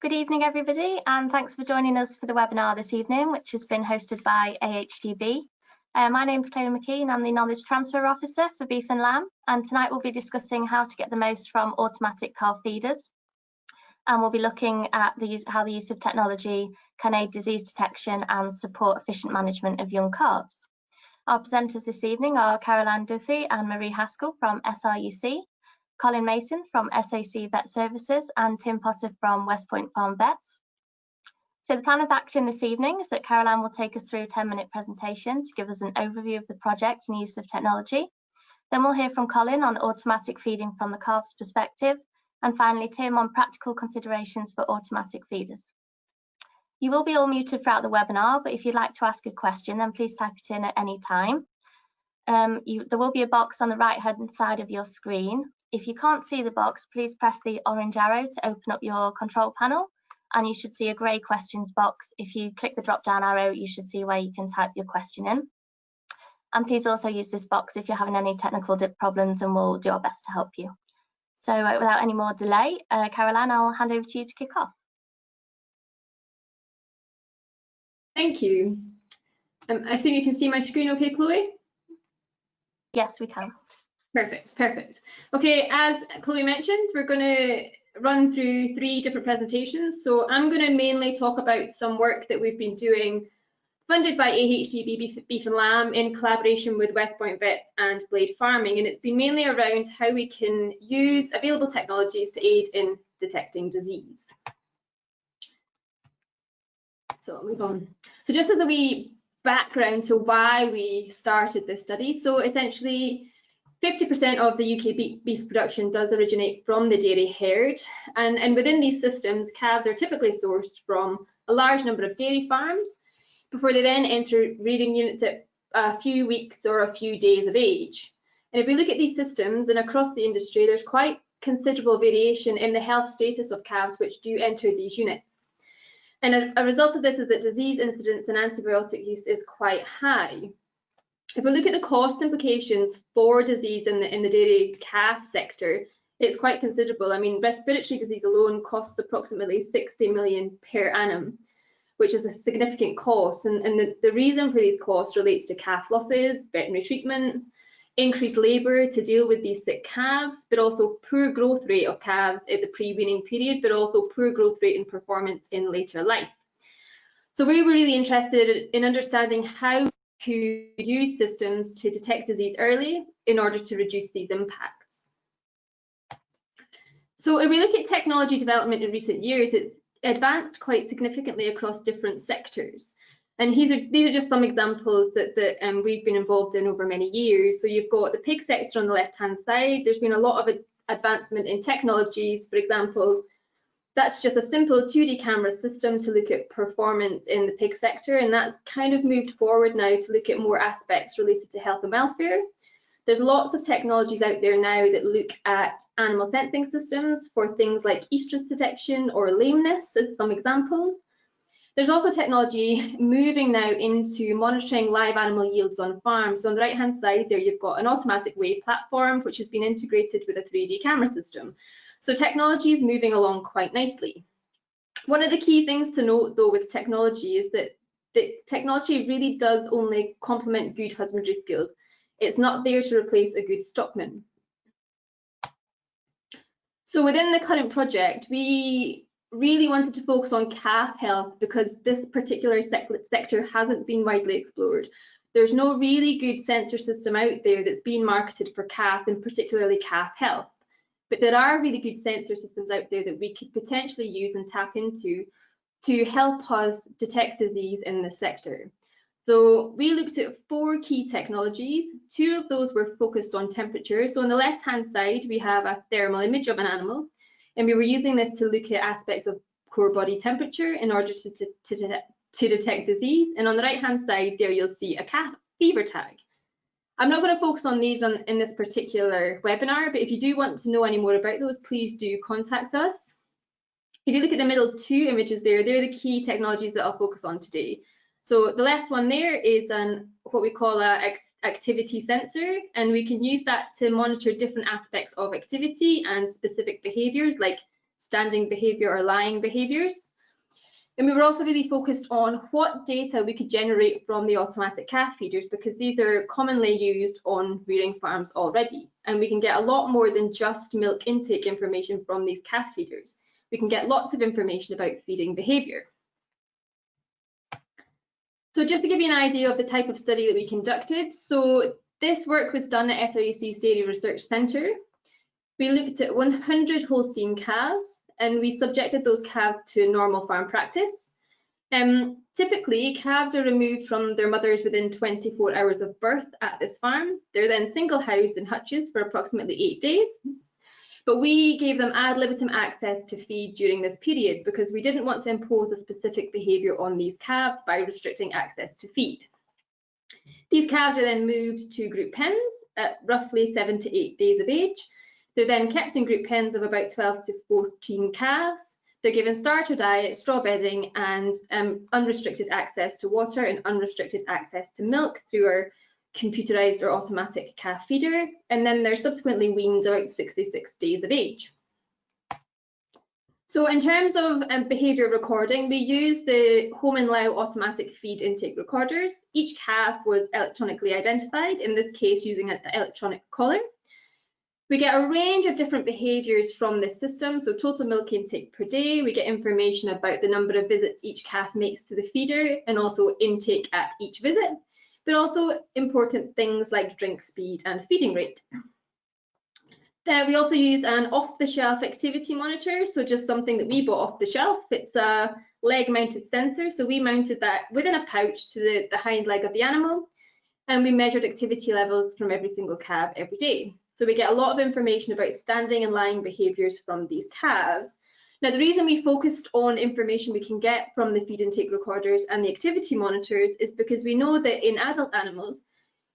Good evening, everybody, and thanks for joining us for the webinar this evening, which has been hosted by AHDB. My name's Claire McKee, and I'm the Knowledge Transfer Officer for Beef and Lamb, and tonight we'll be discussing how to get the most from automatic calf feeders. And we'll be looking at how the use of technology can aid disease detection and support efficient management of young calves. Our presenters this evening are Caroline Duthie and Marie Haskell from SRUC, Colin Mason from SAC Vet Services, and Tim Potter from West Point Farm Vets. So the plan of action this evening is that Caroline will take us through a 10-minute presentation to give us an overview of the project and use of technology. Then we'll hear from Colin on automatic feeding from the calf's perspective, and finally Tim on practical considerations for automatic feeders. You will be all muted throughout the webinar, but if you'd like to ask a question, then please type it in at any time. There will be a box on the right-hand side of your screen. If you can't see the box, please press the orange arrow to open up your control panel, and you should see a grey questions box. If you click the drop-down arrow, you should see where you can type your question in. And please also use this box if you're having any technical problems, and we'll do our best to help you. So without any more delay, Caroline, I'll hand over to you to kick off. Thank you. I assume you can see my screen okay, Chloe? Yes, we can. Perfect. Okay, as Chloe mentioned, we're going to run through 3 different presentations. So I'm going to mainly talk about some work that we've been doing funded by AHDB Beef and Lamb in collaboration with West Point Vets and Blade Farming, and it's been mainly around how we can use available technologies to aid in detecting disease. So I'll move on. So just as a wee background to why we started this study, so essentially 50% of the UK beef production does originate from the dairy herd, and within these systems, calves are typically sourced from a large number of dairy farms before they then enter rearing units at a few weeks or a few days of age. And if we look at these systems and across the industry, there's quite considerable variation in the health status of calves which do enter these units. And a result of this is that disease incidence and antibiotic use is quite high. If we look at the cost implications for disease in the dairy calf sector, it's quite considerable. I mean, respiratory disease alone costs approximately 60 million per annum, which is a significant cost. And the reason for these costs relates to calf losses, veterinary treatment, increased labour to deal with these sick calves, but also poor growth rate of calves at the pre-weaning period, but also poor growth rate and performance in later life. So we were really interested in understanding how to use systems to detect disease early in order to reduce these impacts. So if we look at technology development in recent years, it's advanced quite significantly across different sectors. And these are just some examples that we've been involved in over many years. So you've got the pig sector on the left-hand side. There's been a lot of advancement in technologies. For example, that's just a simple 2D camera system to look at performance in the pig sector, and that's kind of moved forward now to look at more aspects related to health and welfare. There's lots of technologies out there now that look at animal sensing systems for things like estrus detection or lameness as some examples. There's also technology moving now into monitoring live animal yields on farms. So on the right-hand side there, you've got an automatic weigh platform, which has been integrated with a 3D camera system. So technology is moving along quite nicely. One of the key things to note though with technology is that technology really does only complement good husbandry skills. It's not there to replace a good stockman. So within the current project, we really wanted to focus on calf health because this particular sector hasn't been widely explored. There's no really good sensor system out there that's been marketed for calf and particularly calf health. But there are really good sensor systems out there that we could potentially use and tap into to help us detect disease in this sector. So we looked at 4 key technologies. 2 of those were focused on temperature. So on the left-hand side, we have a thermal image of an animal, and we were using this to look at aspects of core body temperature in order to detect disease. And on the right-hand side there, you'll see a calf fever tag. I'm not going to focus on these in this particular webinar, but if you do want to know any more about those, please do contact us. If you look at the middle 2 images there, they're the key technologies that I'll focus on today. So the left one there is what we call an activity sensor, and we can use that to monitor different aspects of activity and specific behaviours like standing behaviour or lying behaviours. And we were also really focused on what data we could generate from the automatic calf feeders, because these are commonly used on rearing farms already. And we can get a lot more than just milk intake information from these calf feeders. We can get lots of information about feeding behaviour. So just to give you an idea of the type of study that we conducted, so this work was done at SRUC's Dairy Research Centre. We looked at 100 Holstein calves, and we subjected those calves to normal farm practice. Typically, calves are removed from their mothers within 24 hours of birth at this farm. They're then single housed in hutches for approximately 8 days. But we gave them ad libitum access to feed during this period because we didn't want to impose a specific behaviour on these calves by restricting access to feed. These calves are then moved to group pens at roughly 7 to 8 days of age. They're then kept in group pens of about 12 to 14 calves. They're given starter diet, straw bedding, and unrestricted access to water and unrestricted access to milk through our computerised or automatic calf feeder. And then they're subsequently weaned about 66 days of age. So in terms of behaviour recording, we used the Home and Lao automatic feed intake recorders. Each calf was electronically identified, in this case using an electronic collar. We get a range of different behaviours from this system, so total milk intake per day. We get information about the number of visits each calf makes to the feeder and also intake at each visit, but also important things like drink speed and feeding rate. Then we also used an off-the-shelf activity monitor, so just something that we bought off the shelf. It's a leg-mounted sensor, so we mounted that within a pouch to the hind leg of the animal, and we measured activity levels from every single calf every day. So we get a lot of information about standing and lying behaviours from these calves. Now, the reason we focused on information we can get from the feed intake recorders and the activity monitors is because we know that in adult animals,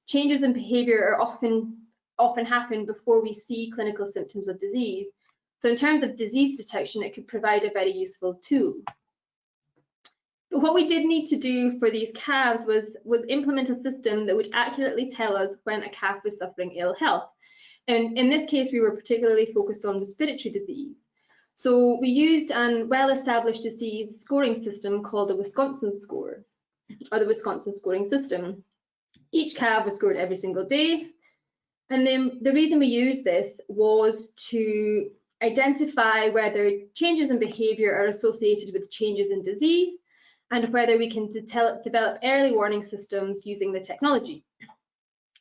changes in behaviour are often happen before we see clinical symptoms of disease. So in terms of disease detection, it could provide a very useful tool. But what we did need to do for these calves was implement a system that would accurately tell us when a calf was suffering ill health. And in this case, we were particularly focused on respiratory disease. So we used a well-established disease scoring system called the Wisconsin score, or the Wisconsin scoring system. Each calf was scored every single day. And then the reason we used this was to identify whether changes in behaviour are associated with changes in disease and whether we can develop early warning systems using the technology.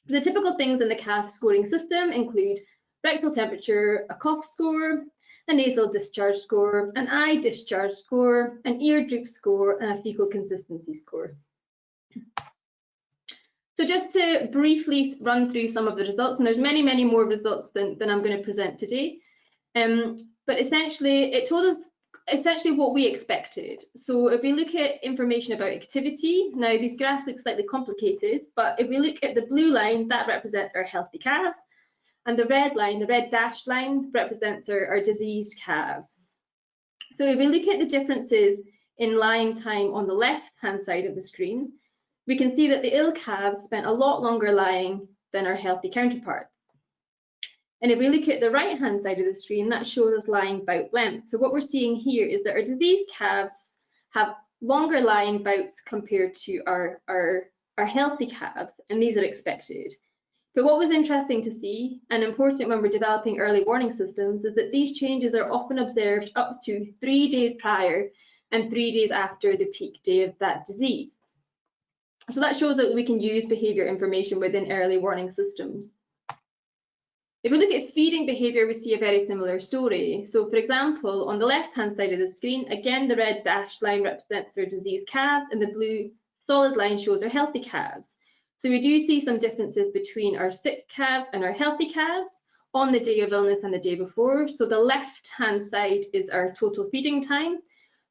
The typical things in the calf scoring system include rectal temperature, a cough score, a nasal discharge score, an eye discharge score, an ear droop score, and a fecal consistency score. So just to briefly run through some of the results, and there's many, many more results than I'm going to present today, but essentially it told us essentially what we expected. So if we look at information about activity, now these graphs look slightly complicated, but if we look at the blue line, that represents our healthy calves, and the red line, the red dashed line, represents our diseased calves. So if we look at the differences in lying time on the left-hand side of the screen, we can see that the ill calves spent a lot longer lying than our healthy counterparts. And if we look at the right-hand side of the screen, that shows us lying bout length. So what we're seeing here is that our diseased calves have longer lying bouts compared to our healthy calves, and these are expected. But what was interesting to see, and important when we're developing early warning systems, is that these changes are often observed up to 3 days prior and 3 days after the peak day of that disease. So that shows that we can use behaviour information within early warning systems. If we look at feeding behaviour, we see a very similar story. So for example, on the left-hand side of the screen, again, the red dashed line represents our diseased calves and the blue solid line shows our healthy calves. So we do see some differences between our sick calves and our healthy calves on the day of illness and the day before. So the left-hand side is our total feeding time.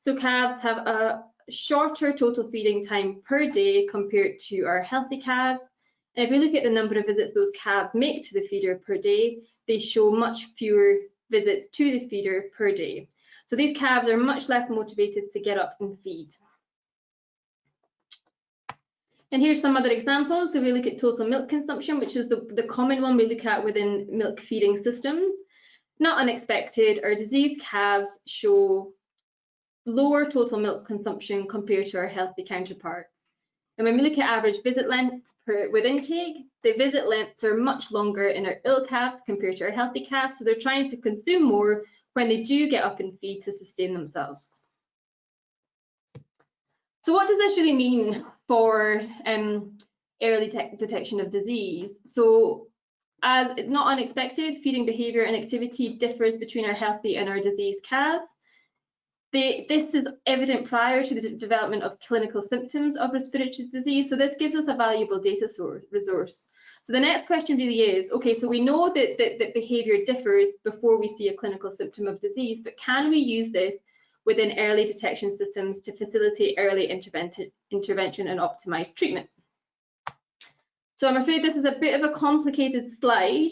So calves have a shorter total feeding time per day compared to our healthy calves. And if we look at the number of visits those calves make to the feeder per day, they show much fewer visits to the feeder per day. So these calves are much less motivated to get up and feed. And here's some other examples. So we look at total milk consumption, which is the common one we look at within milk feeding systems. Not unexpected, our diseased calves show lower total milk consumption compared to our healthy counterparts. And when we look at average visit length with intake, the visit lengths are much longer in our ill calves compared to our healthy calves, so they're trying to consume more when they do get up and feed to sustain themselves. So what does this really mean for early detection of disease? So as not unexpected, feeding behaviour and activity differs between our healthy and our diseased calves. This is evident prior to the development of clinical symptoms of respiratory disease, so this gives us a valuable data resource. So the next question really is, okay, so we know that behaviour differs before we see a clinical symptom of disease, but can we use this within early detection systems to facilitate early intervention and optimise treatment? So I'm afraid this is a bit of a complicated slide,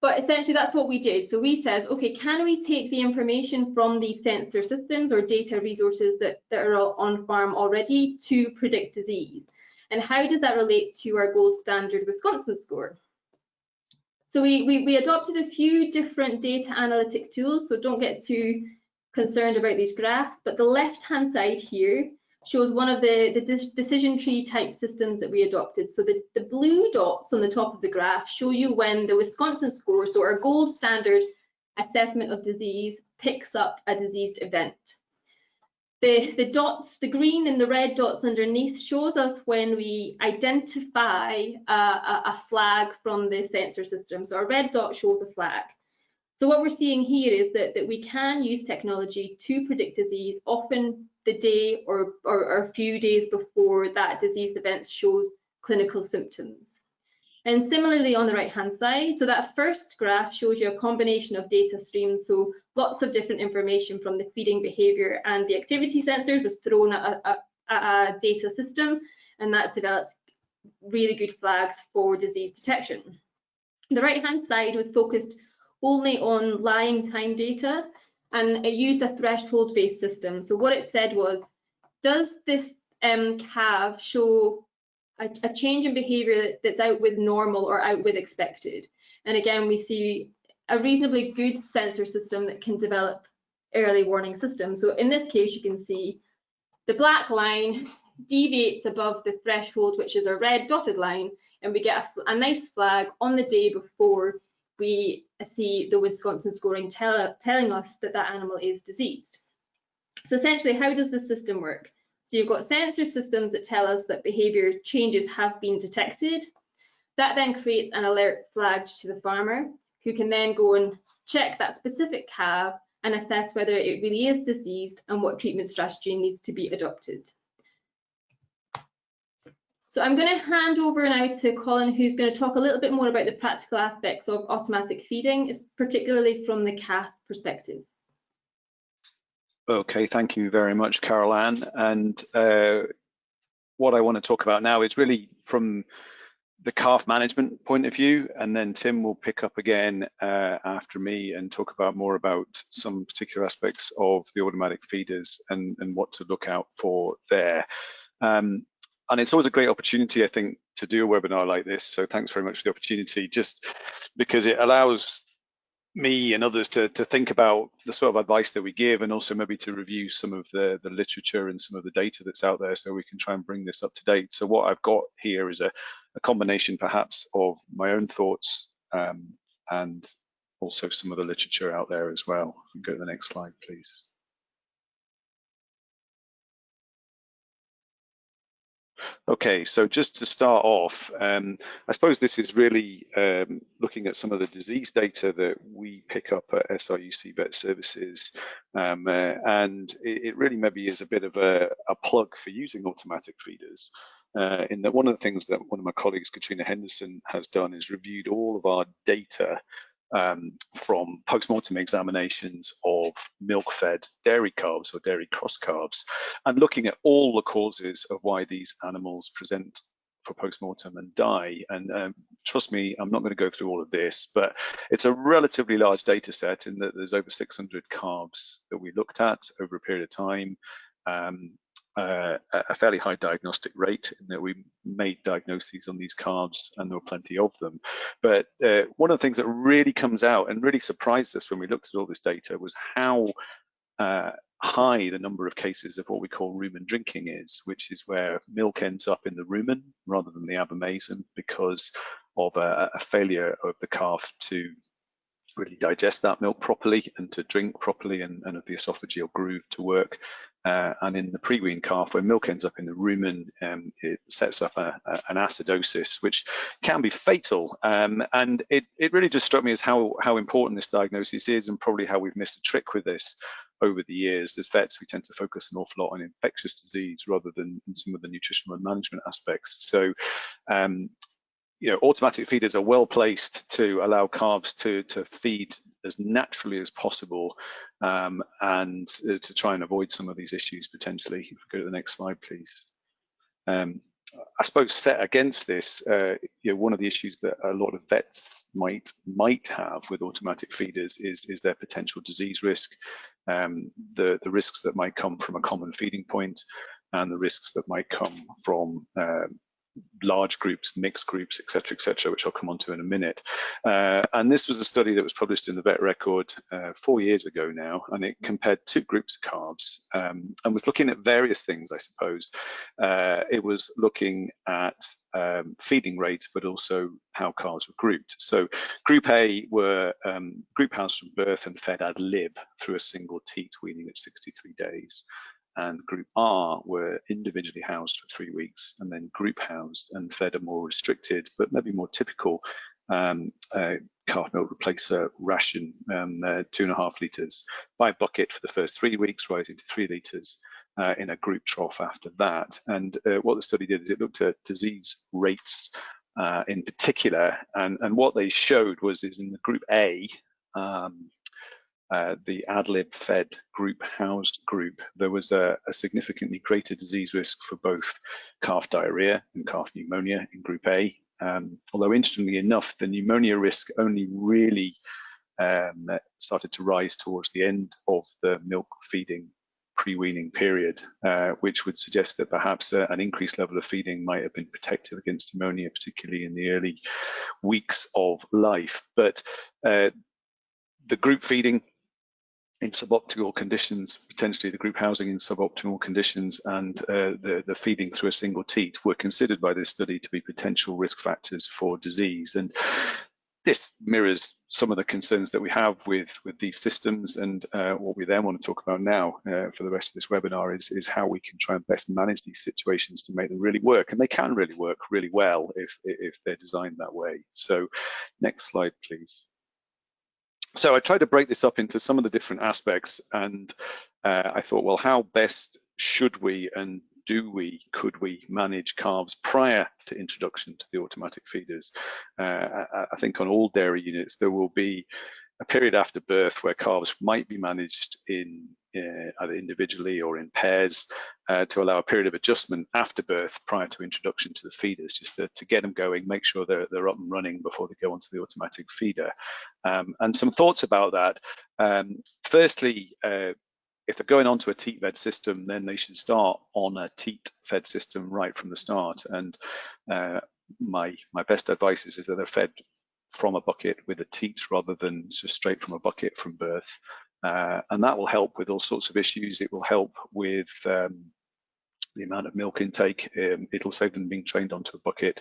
but essentially that's what we did. So we said, okay, can we take the information from these sensor systems or data resources that are on farm already to predict disease? And how does that relate to our gold standard Wisconsin score? So we adopted a few different data analytic tools, so don't get too concerned about these graphs, but the left-hand side here shows one of the decision tree type systems that we adopted. So the blue dots on the top of the graph show you when the Wisconsin score, so our gold standard assessment of disease, picks up a diseased event. The dots, the green and the red dots underneath, shows us when we identify a flag from the sensor system. So a red dot shows a flag. So what we're seeing here is that we can use technology to predict disease, often the day or a few days before that disease event shows clinical symptoms. And similarly on the right hand side, so that first graph shows you a combination of data streams, so lots of different information from the feeding behaviour and the activity sensors was thrown at a data system, and that developed really good flags for disease detection. The right hand side was focused only on lying time data, and it used a threshold based system. So what it said was, does this calf show a change in behaviour that's out with normal or out with expected? And again, we see a reasonably good sensor system that can develop early warning systems. So in this case, you can see the black line deviates above the threshold, which is a red dotted line, and we get a nice flag on the day before we see the Wisconsin scoring telling us that that animal is diseased. So essentially, how does the system work? So you've got sensor systems that tell us that behaviour changes have been detected. That then creates an alert flagged to the farmer, who can then go and check that specific calf and assess whether it really is diseased and what treatment strategy needs to be adopted. So I'm going to hand over now to Colin, who's going to talk a little bit more about the practical aspects of automatic feeding, particularly from the calf perspective. Okay, thank you very much, Carol-Ann. And what I want to talk about now is really from the calf management point of view, and then Tim will pick up again after me and talk about more about some particular aspects of the automatic feeders and what to look out for there. And it's always a great opportunity, I think, to do a webinar like this. So thanks very much for the opportunity, just because it allows me and others to think about the sort of advice that we give, and also maybe to review some of the literature and some of the data that's out there, so we can try and bring this up to date. So what I've got here is a combination perhaps of my own thoughts and also some of the literature out there as well. Go to the next slide, please. Okay, so just to start off, I suppose this is really looking at some of the disease data that we pick up at SRUC Vet Services, and it really maybe is a bit of a plug for using automatic feeders. In that one of the things that one of my colleagues, Katrina Henderson, has done is reviewed all of our data from post-mortem examinations of milk-fed dairy calves or dairy cross calves, and looking at all the causes of why these animals present for post-mortem and die. And trust me, I'm not going to go through all of this, but it's a relatively large data set in that there's over 600 calves that we looked at over a period of time. a fairly high diagnostic rate in that we made diagnoses on these calves, and there were plenty of them. But one of the things that really comes out and really surprised us when we looked at all this data was how high the number of cases of what we call rumen drinking is, which is where milk ends up in the rumen rather than the abomasum because of a failure of the calf to really digest that milk properly and to drink properly, and of the esophageal groove to work. And in the pre-wean calf, when milk ends up in the rumen, it sets up an acidosis, which can be fatal. And it really just struck me as how important this diagnosis is, and probably how we've missed a trick with this over the years. As vets, we tend to focus an awful lot on infectious disease rather than some of the nutritional and management aspects. So automatic feeders are well placed to allow calves to feed as naturally as possible, and to try and avoid some of these issues potentially. If we go to the next slide, please. I suppose set against this, one of the issues that a lot of vets might have with automatic feeders is their potential disease risk, the risks that might come from a common feeding point, and the risks that might come from large groups, mixed groups, etc., which I'll come on to in a minute. And this was a study that was published in the Vet Record 4 years ago now, and it compared 2 groups of calves, and was looking at various things, I suppose. It was looking at feeding rate, but also how calves were grouped. So Group A were group housed from birth and fed ad lib through a single teat, weaning at 63 days. And Group R were individually housed for 3 weeks, and then group housed and fed a more restricted, but maybe more typical calf milk replacer ration, 2.5 litres by bucket for the first 3 weeks, rising to 3 litres in a group trough after that. And what the study did is it looked at disease rates in particular, and what they showed is in the Group A, the ad lib fed group housed group, there was a significantly greater disease risk for both calf diarrhea and calf pneumonia in Group A. Although interestingly enough, the pneumonia risk only really started to rise towards the end of the milk feeding pre-weaning period, which would suggest that perhaps an increased level of feeding might have been protective against pneumonia, particularly in the early weeks of life. But the group feeding in suboptimal conditions, potentially the group housing in suboptimal conditions, and the feeding through a single teat were considered by this study to be potential risk factors for disease. And this mirrors some of the concerns that we have with these systems, and what we then want to talk about now for the rest of this webinar is how we can try and best manage these situations to make them really work. And they can really work really well if they're designed that way. So next slide, please. So I tried to break this up into some of the different aspects, and I thought, well, how best should we and could we manage calves prior to introduction to the automatic feeders? I think on all dairy units there will be a period after birth where calves might be managed in either individually or in pairs to allow a period of adjustment after birth prior to introduction to the feeders, just to get them going, make sure they're up and running before they go onto the automatic feeder. And some thoughts about that. Firstly, if they're going onto a teat-fed system, then they should start on a teat-fed system right from the start. And my best advice is that they're fed from a bucket with a teat rather than just straight from a bucket from birth. And that will help with all sorts of issues. It will help with the amount of milk intake. It'll save them being trained onto a bucket,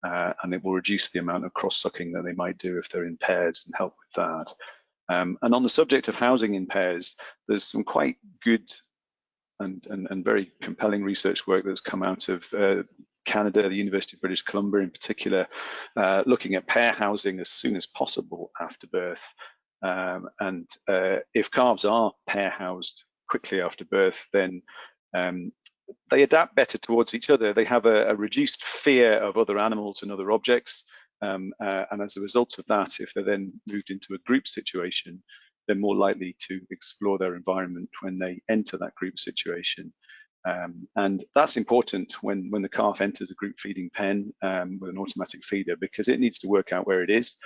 and it will reduce the amount of cross-sucking that they might do if they're in pairs and help with that. And on the subject of housing in pairs, there's some quite good and very compelling research work that's come out of Canada, the University of British Columbia in particular, looking at pair housing as soon as possible after birth. And if calves are pair housed quickly after birth, then they adapt better towards each other. They have a reduced fear of other animals and other objects. And as a result of that, if they're then moved into a group situation, they're more likely to explore their environment when they enter that group situation. And that's important when the calf enters a group feeding pen with an automatic feeder, because it needs to work out where it is,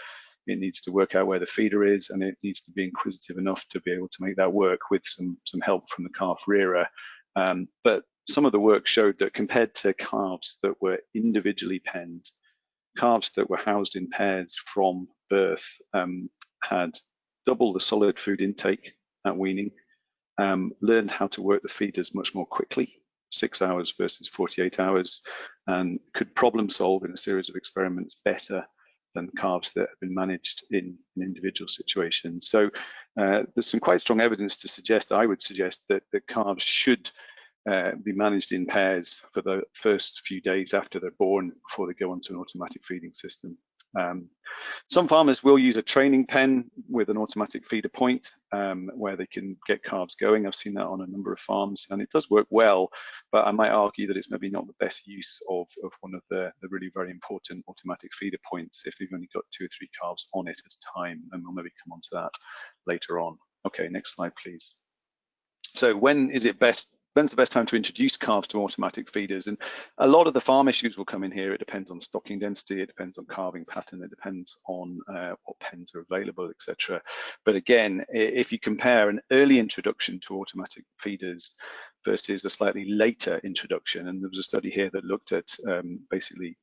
it needs to work out where the feeder is, and it needs to be inquisitive enough to be able to make that work with some help from the calf rearer. But some of the work showed that compared to calves that were individually penned, calves that were housed in pairs from birth had double the solid food intake at weaning, learned how to work the feeders much more quickly, 6 hours versus 48 hours, and could problem solve in a series of experiments better than calves that have been managed in individual situations. So there's some quite strong evidence to suggest, I would suggest, that calves should be managed in pairs for the first few days after they're born before they go onto an automatic feeding system. Some farmers will use a training pen with an automatic feeder point where they can get calves going. I've seen that on a number of farms, and it does work well, but I might argue that it's maybe not the best use of one of the really very important automatic feeder points if you've only got 2 or 3 calves on it at a time, and we'll maybe come on to that later on. Okay, next slide, please. So when's the best time to introduce calves to automatic feeders? And a lot of the farm issues will come in here. It depends on stocking density, it depends on calving pattern, it depends on what pens are available, etc. But again, if you compare an early introduction to automatic feeders versus a slightly later introduction, and there was a study here that looked at basically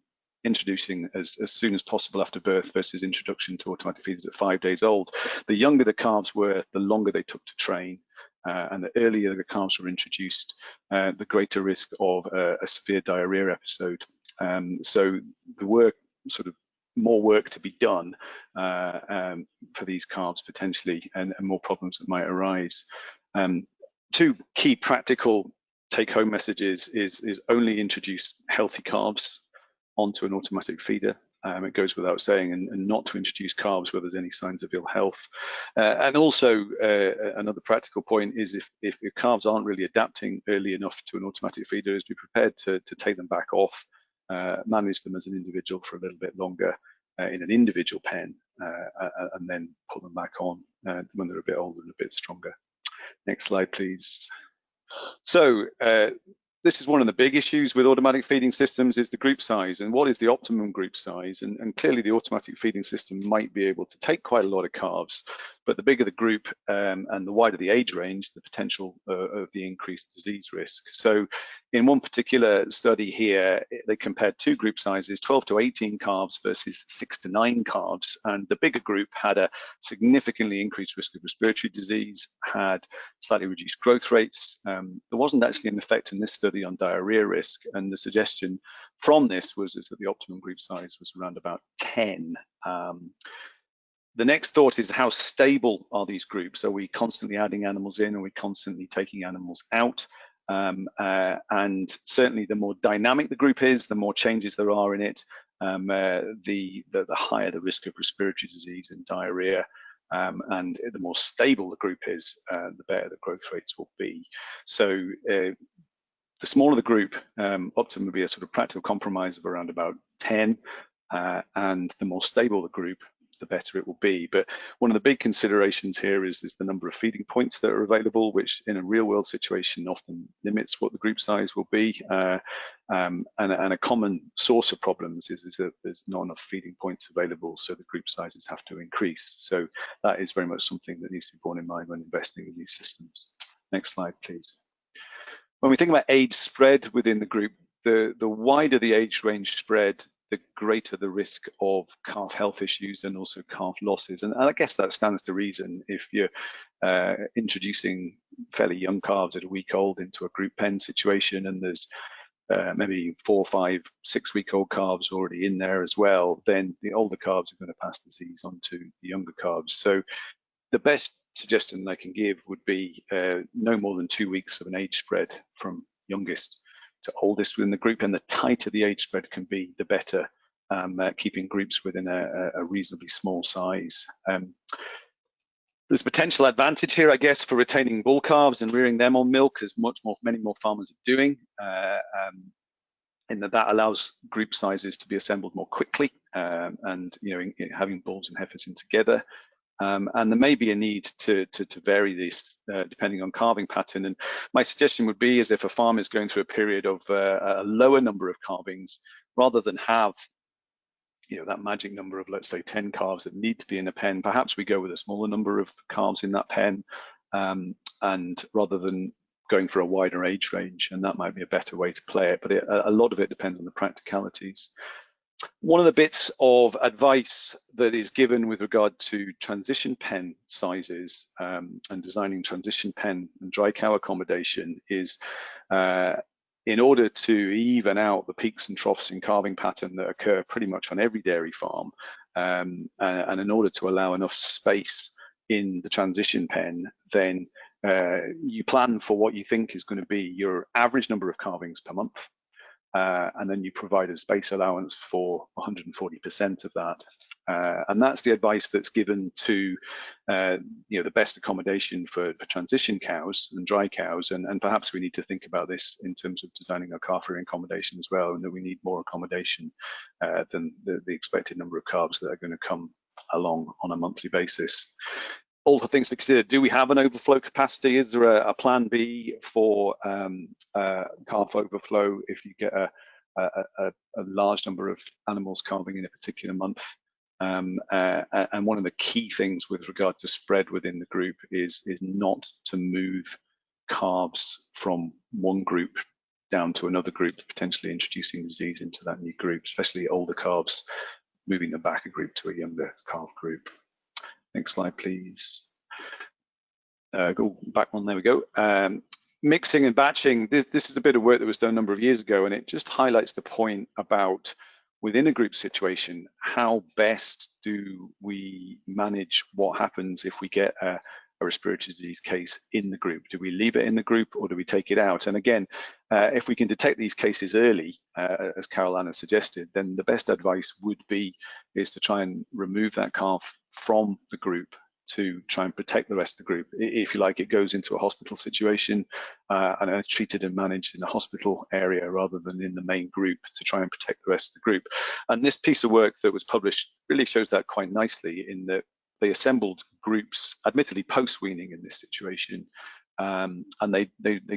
introducing as soon as possible after birth versus introduction to automatic feeders at 5 days old, the younger the calves were, the longer they took to train. And the earlier the calves were introduced, the greater risk of a severe diarrhea episode. So there were sort of more work to be done for these calves potentially, and more problems that might arise. 2 key practical take-home messages is only introduce healthy calves onto an automatic feeder. It goes without saying, and not to introduce calves where there's any signs of ill health. And also another practical point is if your calves aren't really adapting early enough to an automatic feeder, is be prepared to take them back off, manage them as an individual for a little bit longer in an individual pen, and then put them back on when they're a bit older and a bit stronger. Next slide, please. So this is one of the big issues with automatic feeding systems, is the group size, and what is the optimum group size. And clearly the automatic feeding system might be able to take quite a lot of calves, but the bigger the group and the wider the age range, the potential of the increased disease risk. So in one particular study here, they compared 2 group sizes, 12 to 18 calves versus 6 to 9 calves, and the bigger group had a significantly increased risk of respiratory disease, had slightly reduced growth rates. There wasn't actually an effect in this study on diarrhea risk, and the suggestion from this was that the optimum group size was around about 10. The next thought is, how stable are these groups? Are we constantly adding animals in? Are we constantly taking animals out? And certainly the more dynamic the group is, the more changes there are in it, the higher the risk of respiratory disease and diarrhea. And the more stable the group is, the better the growth rates will be. So the smaller the group, Optimum would be a sort of practical compromise of around about 10, and the more stable the group, the better it will be. But one of the big considerations here is the number of feeding points that are available, which in a real world situation often limits what the group size will be. And a common source of problems is that there's not enough feeding points available, so the group sizes have to increase. So that is very much something that needs to be borne in mind when investing in these systems. Next slide, please. When we think about age spread within the group, the wider the age range spread, the greater the risk of calf health issues and also calf losses. And I guess that stands to reason. If you're introducing fairly young calves at a week old into a group pen situation, and there's maybe 4, 5, 6 week old calves already in there as well, then the older calves are going to pass disease on to the younger calves. So the best suggestion I can give would be no more than 2 weeks of an age spread from youngest to oldest within the group, and the tighter the age spread can be, the better, keeping groups within a reasonably small size. There's potential advantage here, I guess, for retaining bull calves and rearing them on milk, as many more farmers are doing, in that allows group sizes to be assembled more quickly, and having bulls and heifers in together. And there may be a need to vary this depending on calving pattern. And my suggestion would be, is if a farm is going through a period of a lower number of calvings, rather than have that magic number of, let's say, 10 calves that need to be in a pen, perhaps we go with a smaller number of calves in that pen, and rather than going for a wider age range, and that might be a better way to play it, but a lot of it depends on the practicalities. One of the bits of advice that is given with regard to transition pen sizes and designing transition pen and dry cow accommodation is in order to even out the peaks and troughs in calving pattern that occur pretty much on every dairy farm, and in order to allow enough space in the transition pen, then you plan for what you think is going to be your average number of calvings per month, and then you provide a space allowance for 140% of that. And that's the advice that's given to the best accommodation for transition cows and dry cows, and perhaps we need to think about this in terms of designing our calf-rearing accommodation as well, and that we need more accommodation than the expected number of calves that are going to come along on a monthly basis. All the things to consider: do we have an overflow capacity? Is there a plan B for calf overflow if you get a large number of animals calving in a particular month? And one of the key things with regard to spread within the group is not to move calves from one group down to another group, potentially introducing disease into that new group, especially older calves, moving them back a group to a younger calf group. Next slide, please. Go back one, there we go. Mixing and batching, this is a bit of work that was done a number of years ago, and it just highlights the point about, within a group situation, how best do we manage what happens if we get a respiratory disease case in the group? Do we leave it in the group or do we take it out? And again, if we can detect these cases early, as Caroline has suggested, then the best advice is to try and remove that calf from the group to try and protect the rest of the group. If you like, it goes into a hospital situation and it's treated and managed in a hospital area rather than in the main group to try and protect the rest of the group. And this piece of work that was published really shows that quite nicely, in that they assembled groups, admittedly post-weaning in this situation, and they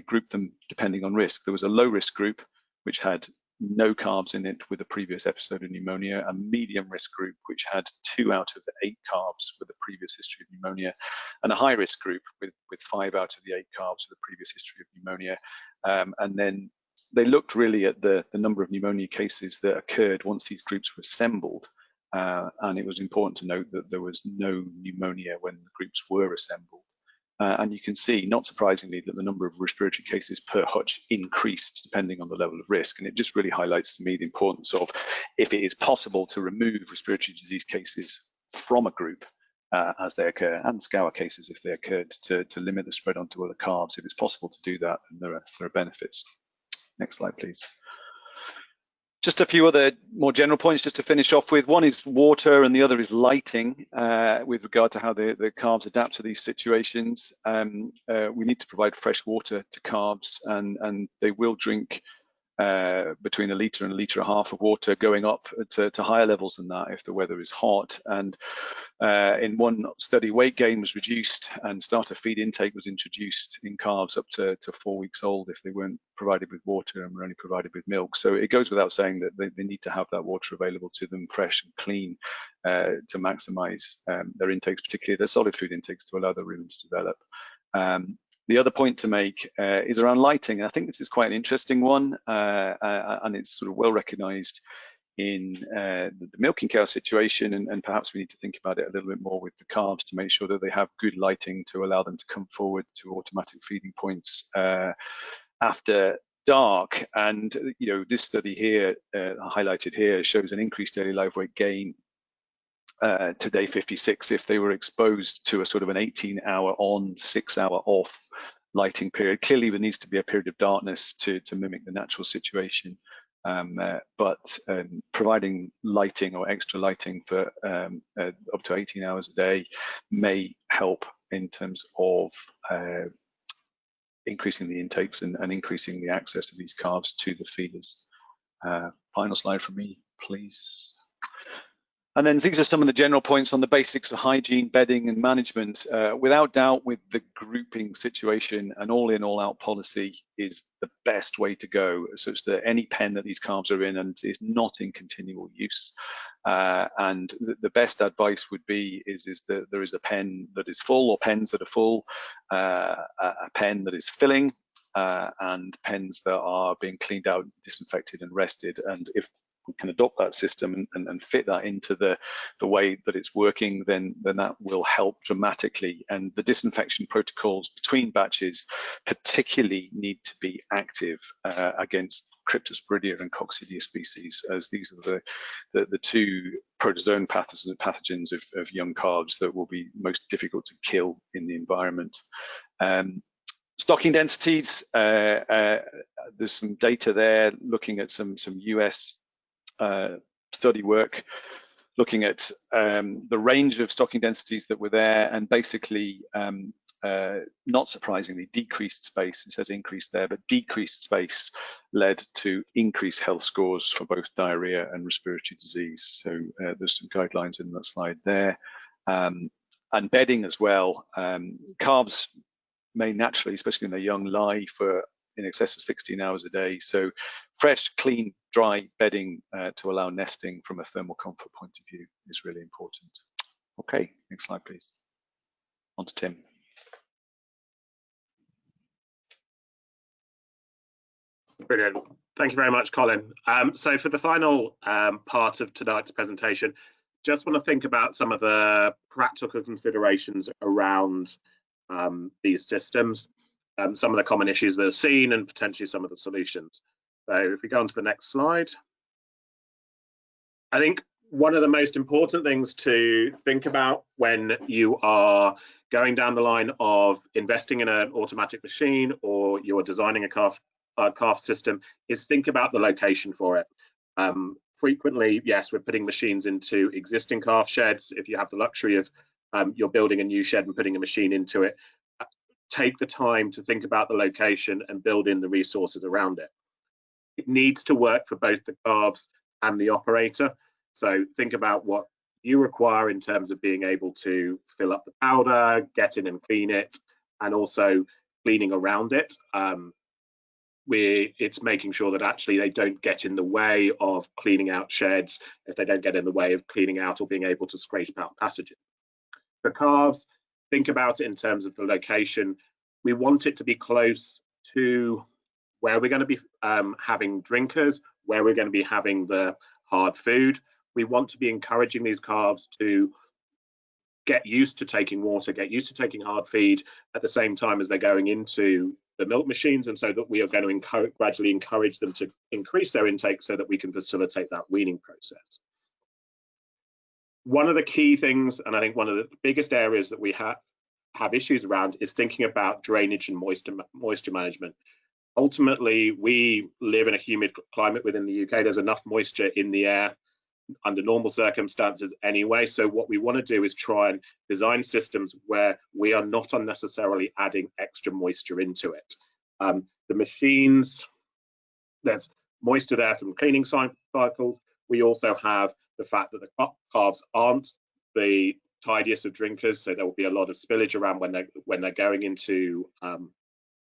grouped them depending on risk. There was a low-risk group, which had no calves in it with a previous episode of pneumonia, a medium risk group which had 2 out of the 8 calves with a previous history of pneumonia, and a high risk group with 5 out of the 8 calves with a previous history of pneumonia. And then they looked really at the number of pneumonia cases that occurred once these groups were assembled, and it was important to note that there was no pneumonia when the groups were assembled. And you can see, not surprisingly, that the number of respiratory cases per hutch increased depending on the level of risk. And it just really highlights to me the importance of, if it is possible to remove respiratory disease cases from a group as they occur, and scour cases if they occurred, to limit the spread onto other calves. If it's possible to do that, then there are benefits. Next slide, please. Just a few other more general points just to finish off with. One is water and the other is lighting, with regard to how the calves adapt to these situations. We need to provide fresh water to calves, and they will drink between 1 litre and 1.5 litres of water, going up to higher levels than that if the weather is hot. And in one study, weight gain was reduced and starter feed intake was introduced in calves up to 4 weeks old if they weren't provided with water and were only provided with milk. So it goes without saying that they need to have that water available to them, fresh and clean, to maximise their intakes, particularly their solid food intakes, to allow the rumen to develop. The other point to make is around lighting. And I think this is quite an interesting one, and it's sort of well recognised in the milking cow situation, and perhaps we need to think about it a little bit more with the calves to make sure that they have good lighting to allow them to come forward to automatic feeding points after dark. And this study here, highlighted here, shows an increased daily live weight gain to day 56 if they were exposed to a sort of an 18-hour on, 6-hour off lighting period. Clearly there needs to be a period of darkness to mimic the natural situation, but providing lighting or extra lighting for up to 18 hours a day may help in terms of increasing the intakes and increasing the access of these calves to the feeders. Final slide from me, please. And then these are some of the general points on the basics of hygiene, bedding and management. Without doubt, with the grouping situation, an all-in, all-out policy is the best way to go, such that any pen that these calves are in and is not in continual use. And the best advice would be is that there is a pen that is full, or pens that are full, a pen that is filling, and pens that are being cleaned out, disinfected and rested. And if we can adopt that system and fit that into the way that it's working, then that will help dramatically. And the disinfection protocols between batches particularly need to be active against Cryptosporidia and Coccidia species, as these are the two protozoan pathogens of young calves that will be most difficult to kill in the environment. Stocking densities, there's some data there looking at some US study work looking at the range of stocking densities that were there, and basically not surprisingly decreased space, it says increased there, but decreased space led to increased health scores for both diarrhea and respiratory disease. So there's some guidelines in that slide there. And bedding as well. Calves may naturally, especially when they're young, lie for in excess of 16 hours a day. So fresh, clean, dry bedding to allow nesting from a thermal comfort point of view is really important. Okay, next slide, please. On to Tim. Brilliant. Thank you very much, Colin. So for the final part of tonight's presentation, just want to think about some of the practical considerations around these systems, some of the common issues that are seen, and potentially some of the solutions. So if we go on to the next slide. I think one of the most important things to think about when you are going down the line of investing in an automatic machine, or you're designing a calf system, is think about the location for it. Frequently, yes, we're putting machines into existing calf sheds. If you have the luxury of you're building a new shed and putting a machine into it, take the time to think about the location and build in the resources around it. It needs to work for both the calves and the operator. So think about what you require in terms of being able to fill up the powder, get in and clean it, and also cleaning around it. It's making sure that actually they don't get in the way of cleaning out sheds, if they don't get in the way of cleaning out or being able to scrape out passages. For calves, think about it in terms of the location. We want it to be close to where we're going to be having drinkers, where we're going to be having the hard food. We want to be encouraging these calves to get used to taking water, get used to taking hard feed at the same time as they're going into the milk machines, and so that we are going to gradually encourage them to increase their intake so that we can facilitate that weaning process. One of the key things, and I think one of the biggest areas that we have issues around, is thinking about drainage and moisture management. Ultimately, we live in a humid climate within the UK. There's enough moisture in the air under normal circumstances anyway. So what we want to do is try and design systems where we are not unnecessarily adding extra moisture into it. The machines, there's moisture there from cleaning cycles. We also have the fact that the calves aren't the tidiest of drinkers, so there will be a lot of spillage around when they're going into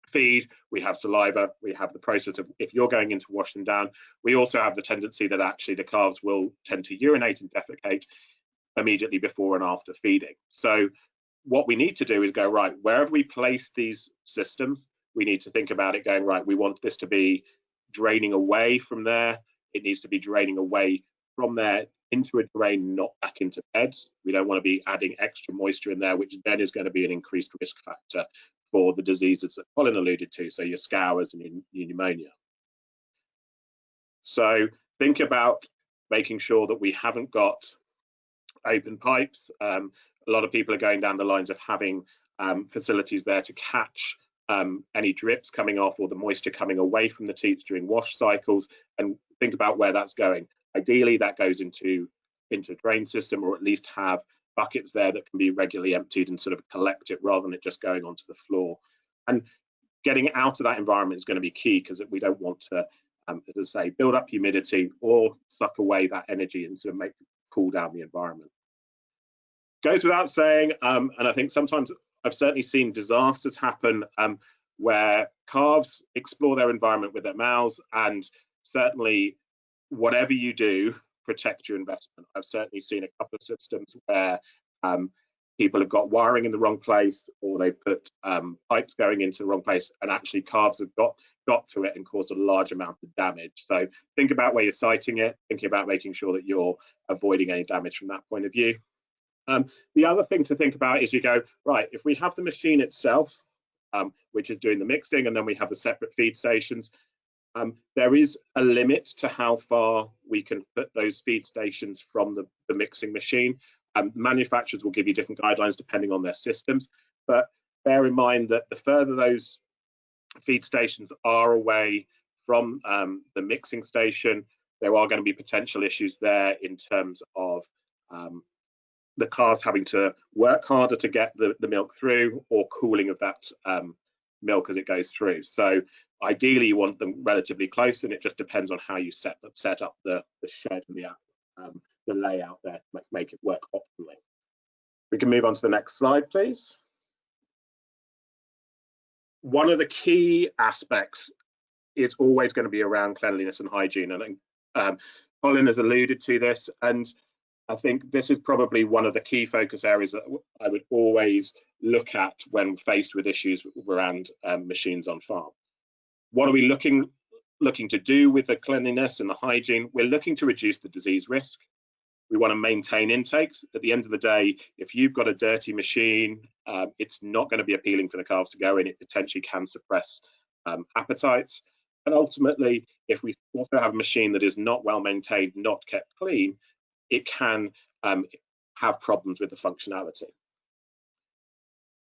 feed. We have saliva, we have the process of, if you're going in to wash them down, we also have the tendency that actually the calves will tend to urinate and defecate immediately before and after feeding. So what we need to do is go, right, wherever we place these systems, we need to think about it going, right, we want this to be draining away from there. It needs to be draining away from there into a drain, not back into beds. We don't want to be adding extra moisture in there, which then is going to be an increased risk factor for the diseases that Colin alluded to, so your scours and your pneumonia. So think about making sure that we haven't got open pipes. A lot of people are going down the lines of having facilities there to catch any drips coming off or the moisture coming away from the teats during wash cycles, and think about where that's going. Ideally, that goes into a drain system, or at least have buckets there that can be regularly emptied and sort of collect it rather than it just going onto the floor. And getting out of that environment is going to be key, because we don't want to, as I say, build up humidity or suck away that energy and sort of cool down the environment. Goes without saying, and I think sometimes I've certainly seen disasters happen where calves explore their environment with their mouths, and certainly whatever you do, protect your investment. I've certainly seen a couple of systems where people have got wiring in the wrong place, or they've put pipes going into the wrong place, and actually calves have got to it and caused a large amount of damage. So think about where you're siting it, thinking about making sure that you're avoiding any damage from that point of view. The other thing to think about is you go, right, if we have the machine itself, which is doing the mixing, and then we have the separate feed stations, there is a limit to how far we can put those feed stations from the mixing machine. Manufacturers will give you different guidelines depending on their systems, but bear in mind that the further those feed stations are away from the mixing station, there are going to be potential issues there in terms of the calves having to work harder to get the milk through, or cooling of that milk as it goes through. So ideally you want them relatively close, and it just depends on how you set up the shed and the layout there to make it work optimally. We can move on to the next slide, please. One of the key aspects is always going to be around cleanliness and hygiene, and Colin has alluded to this, and I think this is probably one of the key focus areas that I would always look at when faced with issues around machines on farm. What are we looking to do with the cleanliness and the hygiene? We're looking to reduce the disease risk. We want to maintain intakes. At the end of the day, if you've got a dirty machine, it's not going to be appealing for the calves to go in. It potentially can suppress appetites. And ultimately, if we also have a machine that is not well maintained, not kept clean, it can have problems with the functionality.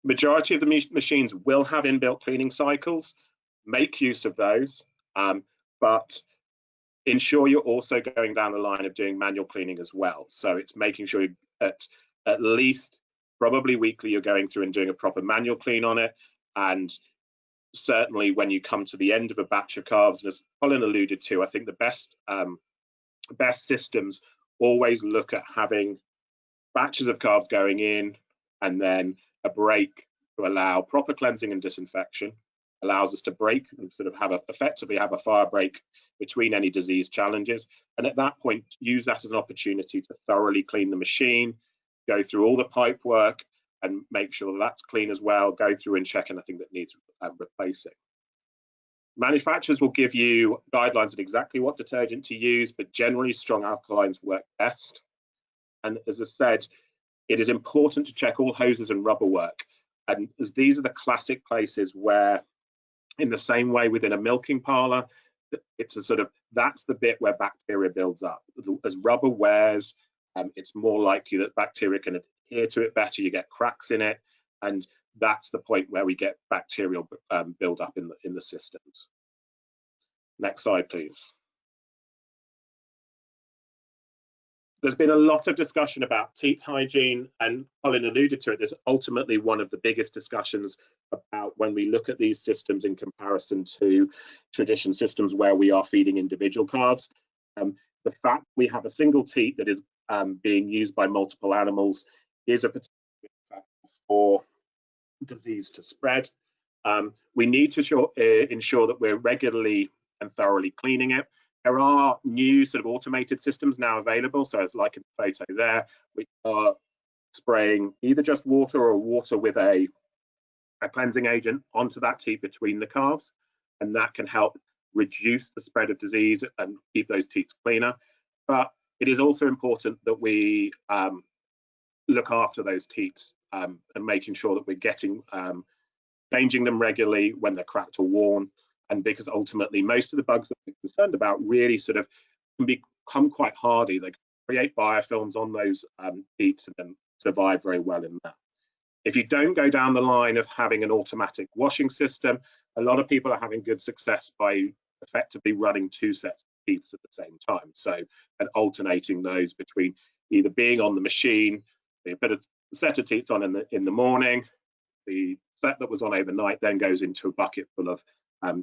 Majority of the machines will have inbuilt cleaning cycles. Make use of those, but ensure you're also going down the line of doing manual cleaning as well. So it's making sure at least probably weekly you're going through and doing a proper manual clean on it. And certainly when you come to the end of a batch of calves, as Colin alluded to, I think the best systems always look at having batches of calves going in and then a break to allow proper cleansing and disinfection. Allows us to break and sort of effectively have a fire break between any disease challenges, and at that point use that as an opportunity to thoroughly clean the machine, go through all the pipe work and make sure that's clean as well, go through and check anything that needs replacing. Manufacturers will give you guidelines on exactly what detergent to use, but generally strong alkalines work best. And as I said, it is important to check all hoses and rubber work, and as these are the classic places where, in the same way within a milking parlour, it's a sort of, that's the bit where bacteria builds up. As rubber wears, it's more likely that bacteria can adhere to it better, you get cracks in it, and that's the point where we get bacterial build up in the systems. Next slide, please. There's been a lot of discussion about teat hygiene, and Colin alluded to it. There's ultimately one of the biggest discussions about when we look at these systems in comparison to traditional systems where we are feeding individual calves. The fact we have a single teat that is being used by multiple animals is a potential factor for disease to spread. We need to ensure that we're regularly and thoroughly cleaning it. There are new sort of automated systems now available, so it's like in the photo there, which are spraying either just water or water with a cleansing agent onto that teat between the calves, and that can help reduce the spread of disease and keep those teats cleaner. But it is also important that we look after those teats and making sure that we're changing them regularly when they're cracked or worn. And because ultimately most of the bugs that we're concerned about really sort of can become quite hardy. They create biofilms on those teats and then survive very well in that. If you don't go down the line of having an automatic washing system, a lot of people are having good success by effectively running two sets of teats at the same time. So, and alternating those between either being on the machine, you put a set of teats on in the morning, the set that was on overnight then goes into a bucket full of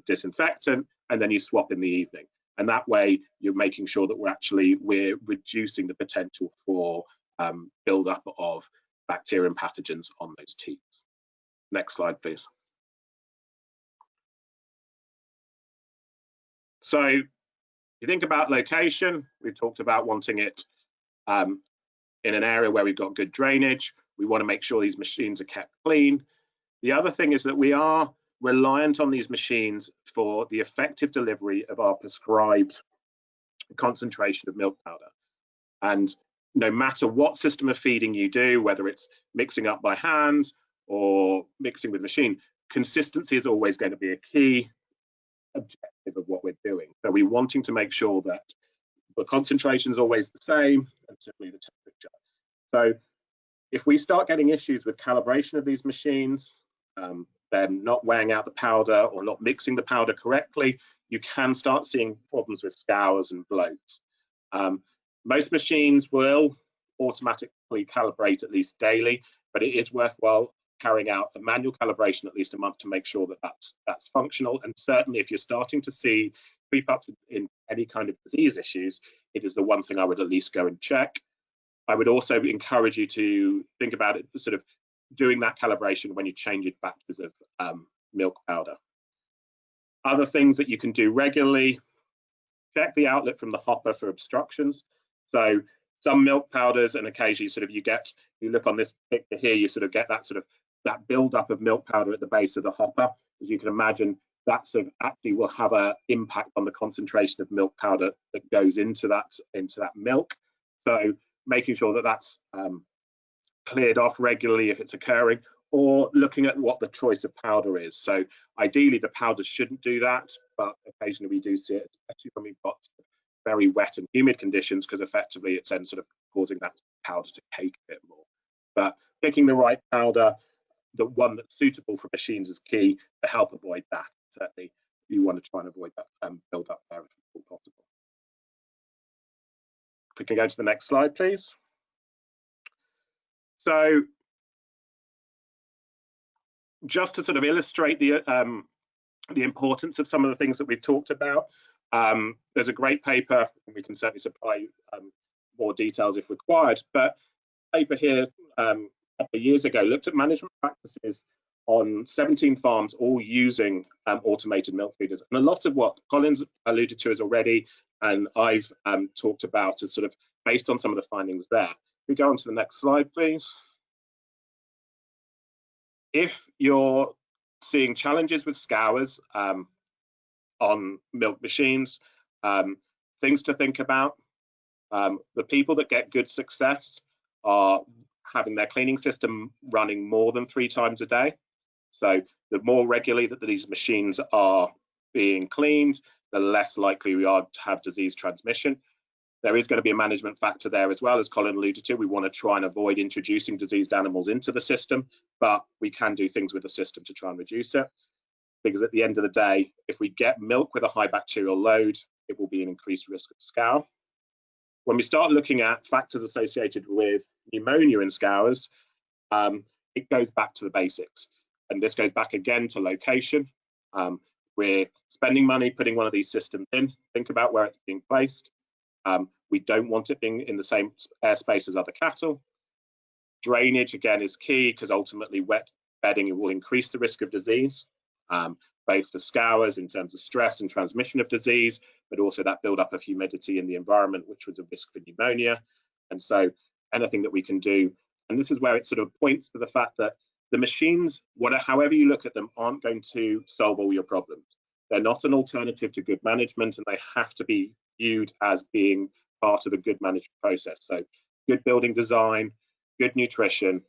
disinfectant, and then you swap in the evening. And that way you're making sure that we're reducing the potential for build-up of bacteria and pathogens on those teats. Next slide, please. So you think about location, we've talked about wanting it in an area where we've got good drainage. We want to make sure these machines are kept clean. The other thing is that we are reliant on these machines for the effective delivery of our prescribed concentration of milk powder. And no matter what system of feeding you do, whether it's mixing up by hand or mixing with machine, consistency is always going to be a key objective of what we're doing. So we're wanting to make sure that the concentration is always the same, and certainly the temperature. So if we start getting issues with calibration of these machines, then not weighing out the powder or not mixing the powder correctly, you can start seeing problems with scours and bloats. Most machines will automatically calibrate at least daily, but it is worthwhile carrying out a manual calibration at least a month to make sure that that's functional. And certainly if you're starting to see creep ups in any kind of disease issues, it is the one thing I would at least go and check. I would also encourage you to think about it, sort of doing that calibration when you change your batches of milk powder. Other things that you can do regularly: check the outlet from the hopper for obstructions. So some milk powders, and occasionally sort of you look on this picture here, you sort of get that build up of milk powder at the base of the hopper. As you can imagine, that sort of actually will have an impact on the concentration of milk powder that goes into that milk. So making sure that that's cleared off regularly if it's occurring, or looking at what the choice of powder is. So ideally the powder shouldn't do that, but occasionally we do see it, especially when we've got very wet and humid conditions, because effectively it's then sort of causing that powder to cake a bit more. But picking the right powder, the one that's suitable for machines, is key to help avoid that. Certainly you want to try and avoid that build up there if possible. If we can go to the next slide, please. So just to sort of illustrate the importance of some of the things that we've talked about, there's a great paper, and we can certainly supply more details if required, but paper here a couple of years ago looked at management practices on 17 farms all using automated milk feeders. And a lot of what Colin's alluded to is already, and I've talked about, is sort of based on some of the findings there. If we go on to the next slide, please. If you're seeing challenges with scours on milk machines, things to think about: the people that get good success are having their cleaning system running more than 3 times a day. So the more regularly that these machines are being cleaned, the less likely we are to have disease transmission. There is going to be a management factor there as well, as Colin alluded to. We want to try and avoid introducing diseased animals into the system, but we can do things with the system to try and reduce it. Because at the end of the day, if we get milk with a high bacterial load, it will be an increased risk of scour. When we start looking at factors associated with pneumonia in scours, it goes back to the basics. And this goes back again to location. We're spending money putting one of these systems in. Think about where it's being placed. We don't want it being in the same airspace as other cattle. Drainage, again, is key, because ultimately wet bedding will increase the risk of disease, both for scours in terms of stress and transmission of disease, but also that buildup of humidity in the environment, which was a risk for pneumonia. And so anything that we can do, and this is where it sort of points to the fact that the machines, however you look at them, aren't going to solve all your problems. They're not an alternative to good management, and they have to be viewed as being part of a good management process. So good building design, good nutrition,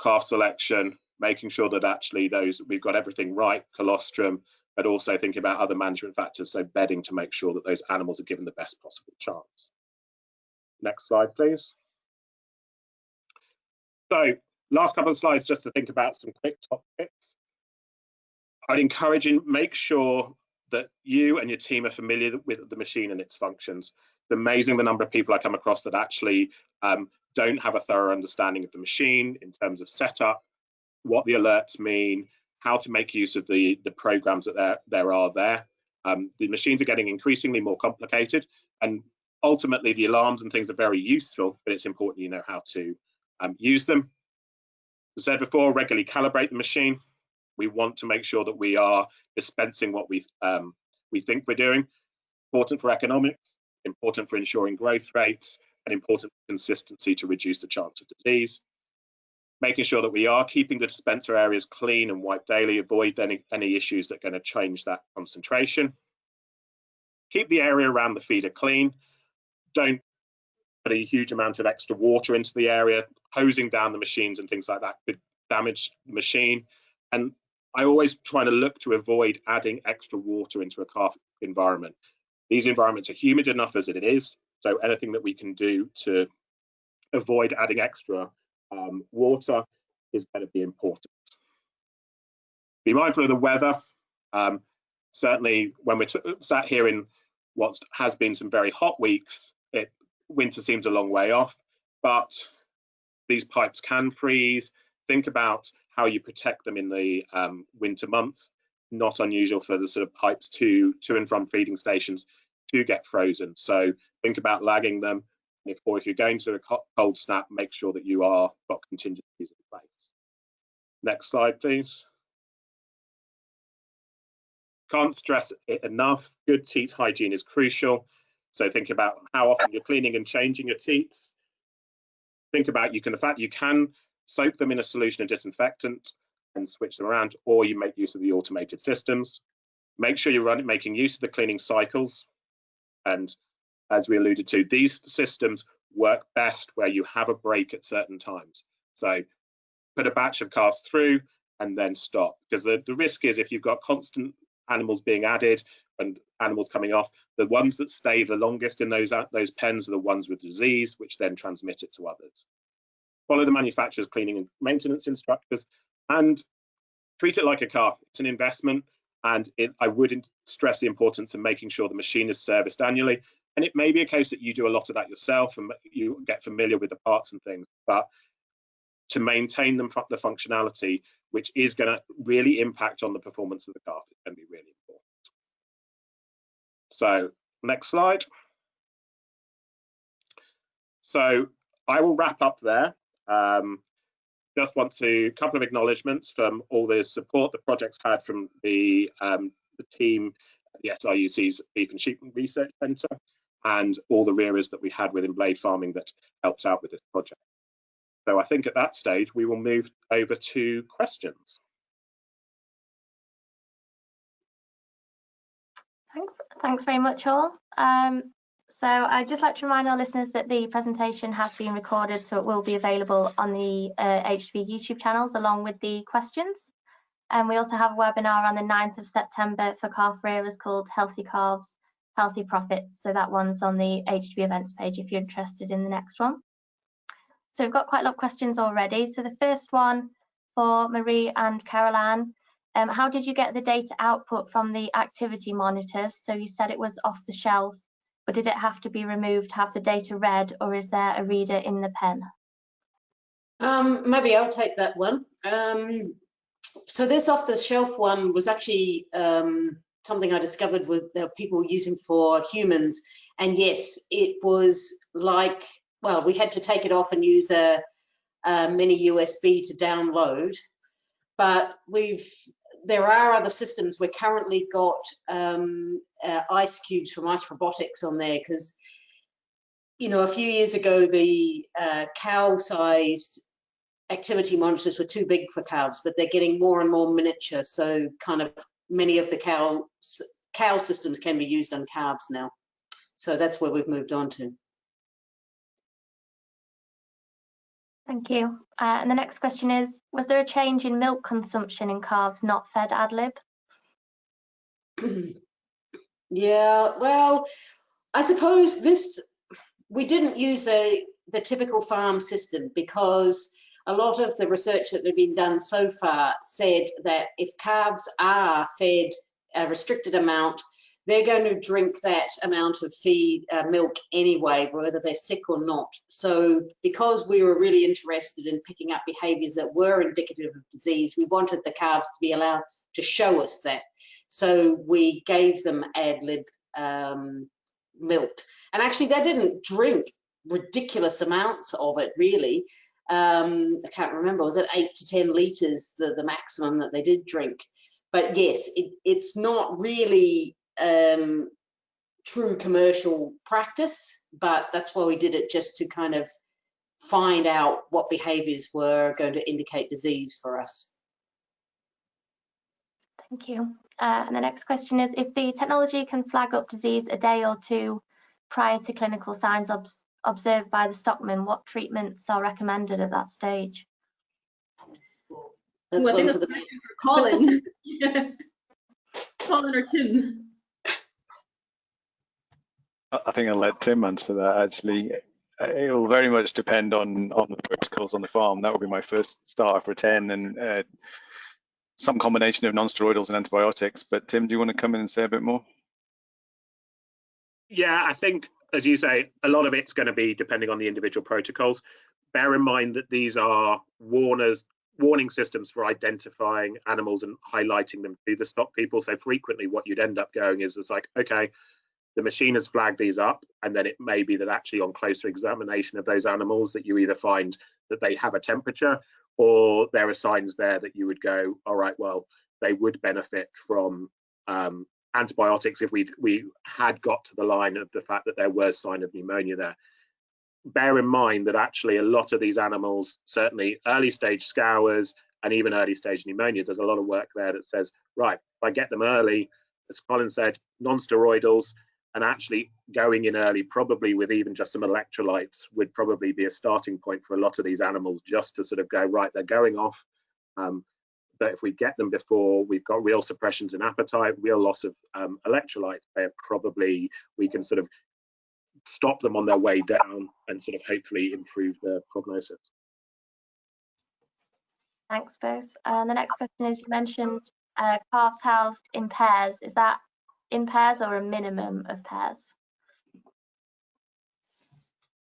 calf selection, making sure that actually we've got everything right, colostrum, but also thinking about other management factors, so bedding, to make sure that those animals are given the best possible chance. Next slide, please. So last couple of slides just to think about some quick top tips. I'd encourage you, make sure that you and your team are familiar with the machine and its functions. It's amazing the number of people I come across that actually don't have a thorough understanding of the machine in terms of setup, what the alerts mean, how to make use of the programs that there are there. The machines are getting increasingly more complicated, and ultimately the alarms and things are very useful, but it's important you know how to use them. As I said before, regularly calibrate the machine. We want to make sure that we are dispensing what we think we're doing. Important for economics, important for ensuring growth rates, and important for consistency to reduce the chance of disease. making sure that we are keeping the dispenser areas clean and wiped daily, avoid any issues that are going to change that concentration. Keep the area around the feeder clean. Don't put a huge amount of extra water into the area. Hosing down the machines and things like that could damage the machine. And I always try to look to avoid adding extra water into a calf environment. These environments are humid enough as it is, so anything that we can do to avoid adding extra water is going to be important. Be mindful of the weather. Certainly when we're sat here in what has been some very hot weeks, winter seems a long way off, but these pipes can freeze. Think about how you protect them in the winter months. Not unusual for the sort of pipes to and from feeding stations to get frozen. So think about lagging them. Or if you're going to a cold snap, make sure that you are got contingencies in place. Next slide, please. Can't stress it enough. Good teat hygiene is crucial. So think about how often you're cleaning and changing your teats. Think about the fact you can soak them in a solution of disinfectant and switch them around, or you make use of the automated systems. Make sure you're making use of the cleaning cycles. And as we alluded to, these systems work best where you have a break at certain times. So put a batch of calves through and then stop, because the risk is if you've got constant animals being added and animals coming off, the ones that stay the longest in those pens are the ones with disease, which then transmit it to others. Follow the manufacturer's cleaning and maintenance instructors and treat it like a car. It's an investment, and I would stress the importance of making sure the machine is serviced annually. And it may be a case that you do a lot of that yourself and you get familiar with the parts and things, but to maintain the functionality, which is going to really impact on the performance of the calf, is going to be really important. So next slide. So I will wrap up there. Just want to couple of acknowledgements from all the support the project's had from the team at the SRUC's Beef and Sheep Research Centre and all the rearers that we had within Blade Farming that helped out with this project. So I think at that stage we will move over to questions. Thanks very much, all. So I'd just like to remind our listeners that the presentation has been recorded, so it will be available on the AHDB YouTube channels along with the questions. And we also have a webinar on the 9th of September for calf rearers called Healthy Calves, Healthy Profits. So that one's on the AHDB events page if you're interested in the next one. So we've got quite a lot of questions already. So the first one for Marie and Caroline. How did you get the data output from the activity monitors? So you said it was off the shelf, but did it have to be removed to have the data read, or is there a reader in the pen? Maybe I'll take that one. So this off-the-shelf one was actually something I discovered with the people using for humans. And yes, it was like, well, we had to take it off and use a mini USB to download. But there are other systems. We've currently got ice cubes from Ice Robotics on there because, you know, a few years ago the cow-sized activity monitors were too big for calves, but they're getting more and more miniature. So kind of many of the cow systems can be used on calves now. So that's where we've moved on to. Thank you. And the next question is, was there a change in milk consumption in calves not fed ad lib? Yeah, well, I suppose we didn't use the typical farm system because a lot of the research that had been done so far said that if calves are fed a restricted amount, they're going to drink that amount of milk anyway, whether they're sick or not. So because we were really interested in picking up behaviours that were indicative of disease, we wanted the calves to be allowed to show us that. So we gave them ad lib milk. And actually they didn't drink ridiculous amounts of it, really. I can't remember, was it 8 to 10 litres, the maximum that they did drink? But yes, it's not really true commercial practice, but that's why we did it, just to kind of find out what behaviours were going to indicate disease for us. Thank you. And the next question is, if the technology can flag up disease a day or two prior to clinical signs observed by the stockman, what treatments are recommended at that stage? That's Well, one for the Colin. Colin or Tim? I think I'll let Tim answer that. Actually, it will very much depend on the protocols on the farm. That would be my first starter for 10, and some combination of non-steroidals and antibiotics. But Tim, do you want to come in and say a bit more? Yeah, I think, as you say, a lot of it's going to be depending on the individual protocols. Bear in mind that these are warning systems for identifying animals and highlighting them to the stock people. So frequently what you'd end up going is it's like, okay, the machine has flagged these up, and then it may be that actually on closer examination of those animals that you either find that they have a temperature, or there are signs there that you would go, all right, well, they would benefit from antibiotics if we had got to the line of the fact that there was sign of pneumonia there. Bear in mind that actually a lot of these animals, certainly early stage scours and even early stage pneumonias, there's a lot of work there that says, right, if I get them early, as Colin said, non-steroidals, and actually going in early, probably with even just some electrolytes, would probably be a starting point for a lot of these animals, just to sort of go, right, they're going off. But if we get them before we've got real suppressions in appetite, real loss of electrolytes, they're probably, we can sort of stop them on their way down and sort of hopefully improve the prognosis. Thanks both. And the next question is, you mentioned calves housed in pairs. Is that in pairs or a minimum of pairs?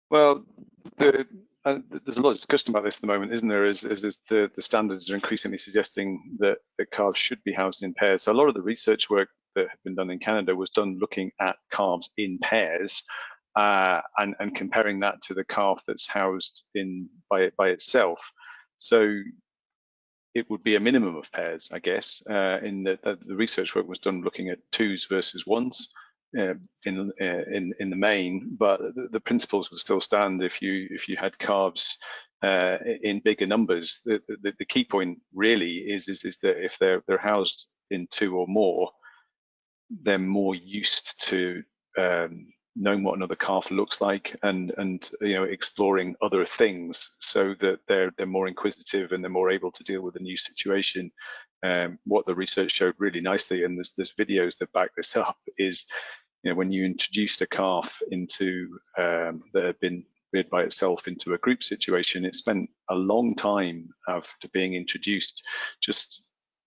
Well, there's a lot of discussion about this at the moment, isn't there? Is the standards are increasingly suggesting that the calves should be housed in pairs. So a lot of the research work that had been done in Canada was done looking at calves in pairs and comparing that to the calf that's housed in by itself. So it would be a minimum of pairs, I guess. In the research work was done looking at 2s versus 1s in the main, but the principles would still stand if you had calves in bigger numbers. The key point really is that if they're housed in 2 or more, they're more used to knowing what another calf looks like and exploring other things, so that they're more inquisitive and they're more able to deal with a new situation. What the research showed really nicely, and there's videos that back this up, is when you introduced a calf into that had been reared by itself into a group situation, it spent a long time after being introduced just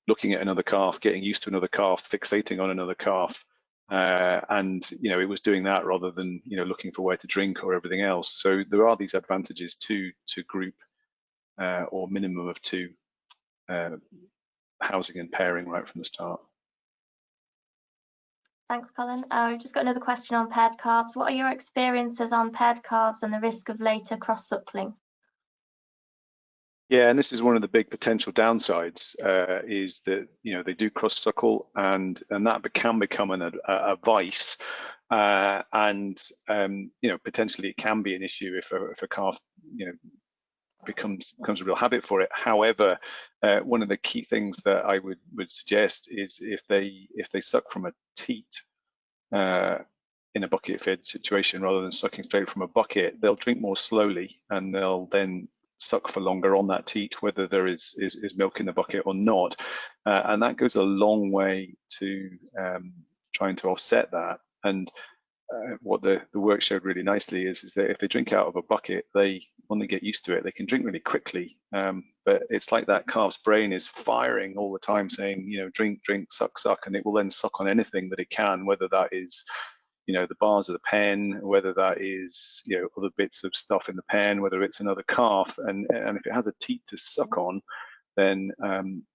looking at another calf, getting used to another calf, fixating on another calf. And it was doing that rather than looking for where to drink or everything else. So there are these advantages to group or minimum of 2 housing and pairing right from the start. Thanks, Colin. We've just got another question on paired calves. What are your experiences on paired calves and the risk of later cross-suckling? Yeah, and this is one of the big potential downsides, is that they do cross-suckle, and that can become a vice, and potentially it can be an issue if a calf becomes a real habit for it. However, one of the key things that I would suggest is if they suck from a teat in a bucket fed situation rather than sucking straight from a bucket, they'll drink more slowly and they'll then suck for longer on that teat, whether there is milk in the bucket or not, and that goes a long way to trying to offset that. And what the work showed really nicely is that if they drink out of a bucket, when they get used to it, they can drink really quickly, but it's like that calf's brain is firing all the time saying, drink, suck, and it will then suck on anything that it can, whether that is the bars of the pen, whether that is other bits of stuff in the pen, whether it's another calf, and if it has a teat to suck on, then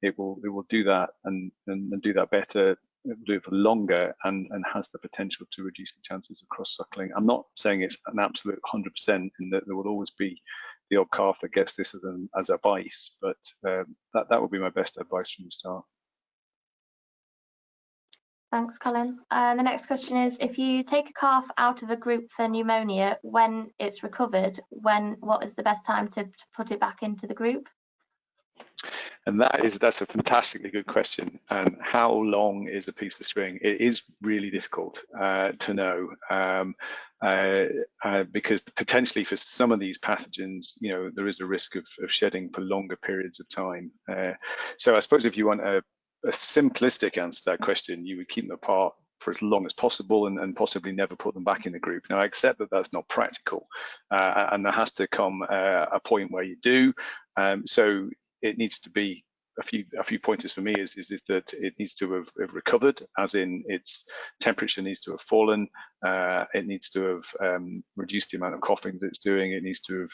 it will do that and do that better, do it for longer, and has the potential to reduce the chances of cross-suckling. I'm not saying it's an absolute 100%, in that there will always be the odd calf that gets this as a vice, but that would be my best advice from the start. Thanks, Colin. The next question is, if you take a calf out of a group for pneumonia, when it's recovered, what is the best time to put it back into the group? And that's a fantastically good question. And how long is a piece of string? It is really difficult to know, because potentially for some of these pathogens, there is a risk of shedding for longer periods of time. So I suppose if you want a simplistic answer to that question, you would keep them apart for as long as possible and possibly never put them back in the group. Now, I accept that that's not practical, and there has to come a point where you do. So it needs to be a few pointers for me is that it needs to have recovered, as in its temperature needs to have fallen, it needs to have reduced the amount of coughing that it's doing, it needs to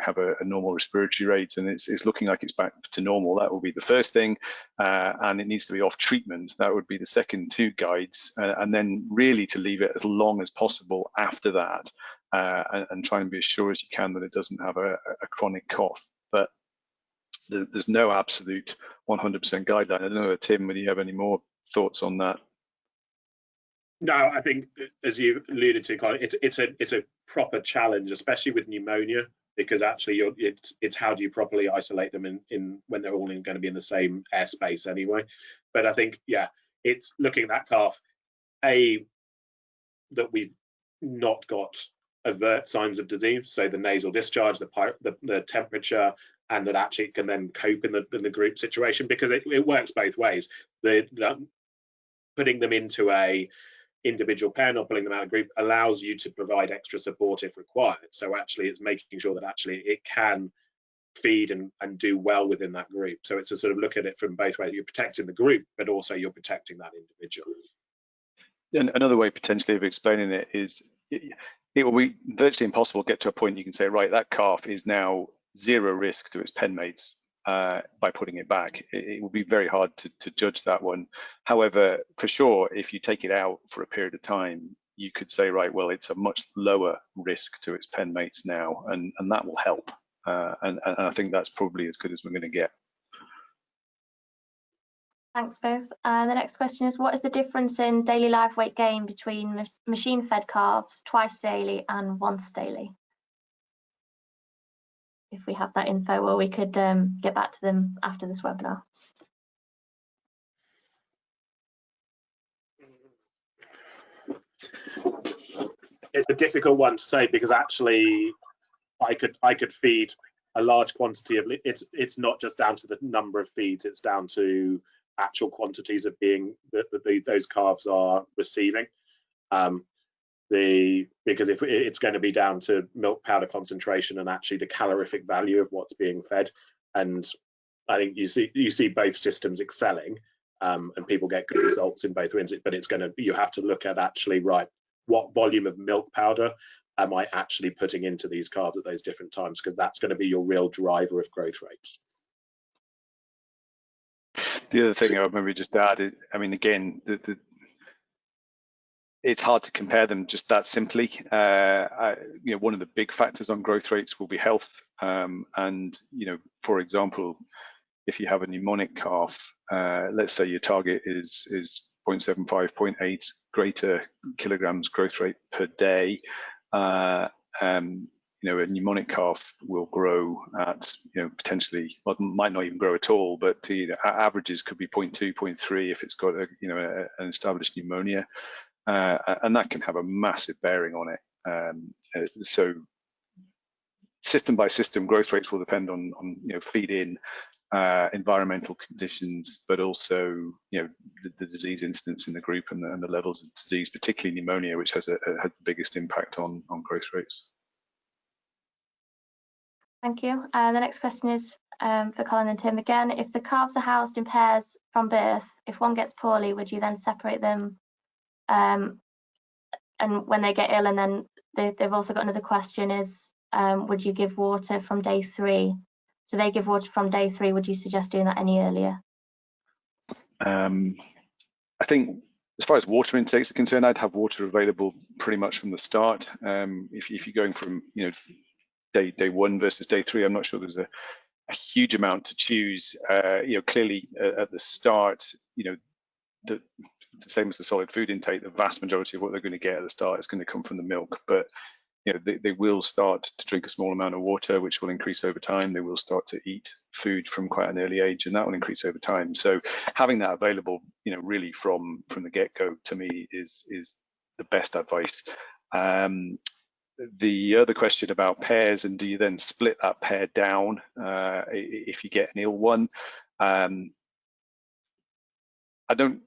have a normal respiratory rate, and it's looking like it's back to normal. That will be the first thing, and it needs to be off treatment. That would be the second two guides, and then really to leave it as long as possible after that, and try and be as sure as you can that it doesn't have a chronic cough. But there's no absolute 100% guideline. I don't know, Tim, whether you have any more thoughts on that? No, I think, as you alluded to, Colin, it's a proper challenge, especially with pneumonia, because actually it's how do you properly isolate them in when they're all going to be in the same airspace anyway. But I think, yeah, it's looking at that calf, that we've not got overt signs of disease, so the nasal discharge, the temperature, and that actually it can then cope in the group situation, because it works both ways. Putting them into a individual pen or pulling them out of group allows you to provide extra support if required. So actually it's making sure that actually it can feed and do well within that group. So it's a sort of look at it from both ways. You're protecting the group, but also you're protecting that individual. And another way potentially of explaining it is it will be virtually impossible to get to a point you can say, right, that calf is now zero risk to its pen mates by putting it back. It will be very hard to judge that one. However, for sure, if you take it out for a period of time, you could say, right, well, it's a much lower risk to its pen mates now, and that will help. And I think that's probably as good as we're going to get. Thanks both. The next question is, what is the difference in daily live weight gain between machine-fed calves twice daily and once daily? If we have that info, or we could get back to them after this webinar. It's a difficult one to say, because actually I could feed a large quantity of it's not just down to the number of feeds, it's down to actual quantities of being that those calves are receiving, because if it's going to be down to milk powder concentration and actually the calorific value of what's being fed. And I think you see both systems excelling, and people get good results in both ends, but you have to look at actually, right, what volume of milk powder am I actually putting into these calves at those different times, because that's going to be your real driver of growth rates. The other thing I would maybe just add, I mean, again, it's hard to compare them just that simply. One of the big factors on growth rates will be health. And for example, if you have a pneumonic calf, let's say your target is 0.75, 0.8 greater kilograms growth rate per day. A pneumonic calf will grow at, potentially, well, might not even grow at all, but averages could be 0.2, 0.3 if it's got an established pneumonia, and that can have a massive bearing on it. So system by system, growth rates will depend on feed-in, environmental conditions, but also the disease incidence in the group and the levels of disease, particularly pneumonia, which has the biggest impact on growth rates. Thank you. The next question is for Colin and Tim again. If the calves are housed in pairs from birth, if one gets poorly, would you then separate them? And when they get ill, and then they've also got another question is, would you give water from day 3? So they give water from day 3. Would you suggest doing that any earlier? I think as far as water intakes are concerned, I'd have water available pretty much from the start. If you're going from day 1 versus day 3, I'm not sure there's a huge amount to choose. Clearly at the start, the same as the solid food intake, the vast majority of what they're going to get at the start is going to come from the milk. But you know, they will start to drink a small amount of water, which will increase over time. They will start to eat food from quite an early age, and that will increase over time. So having that available, you know, really from the get-go, to me is the best advice. The other question about pairs, and do you then split that pair down if you get an ill one? I don't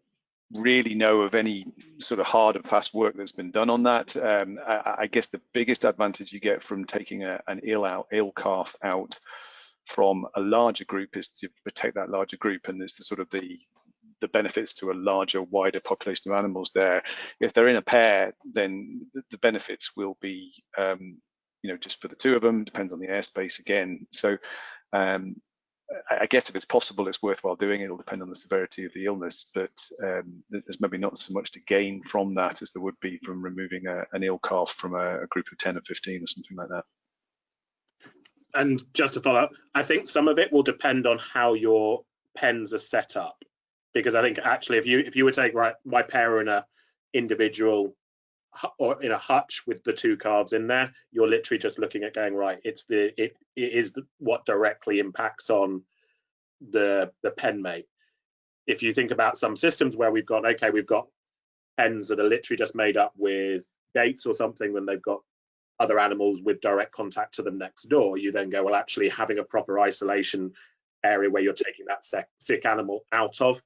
really know of any sort of hard and fast work that's been done on that. I guess the biggest advantage you get from taking an ill calf out from a larger group is to protect that larger group, and there's the sort of the benefits to a larger, wider population of animals there. If they're in a pair, then the benefits will be, you know, just for the two of them, depends on the airspace again. So I guess if it's possible, it's worthwhile doing it. It'll depend on the severity of the illness, but there's maybe not so much to gain from that as there would be from removing an ill calf from a group of 10 or 15 or something like that. And just to follow up, I think some of it will depend on how your pens are set up, because I think actually if you were taking my pair in a individual or in a hutch with the two calves in there, you're literally just looking at going, right, it is what directly impacts on the pen mate. If you think about some systems where we've got pens that are literally just made up with gates or something, when they've got other animals with direct contact to them next door, you then go, well, actually having a proper isolation area where you're taking that sick animal out of,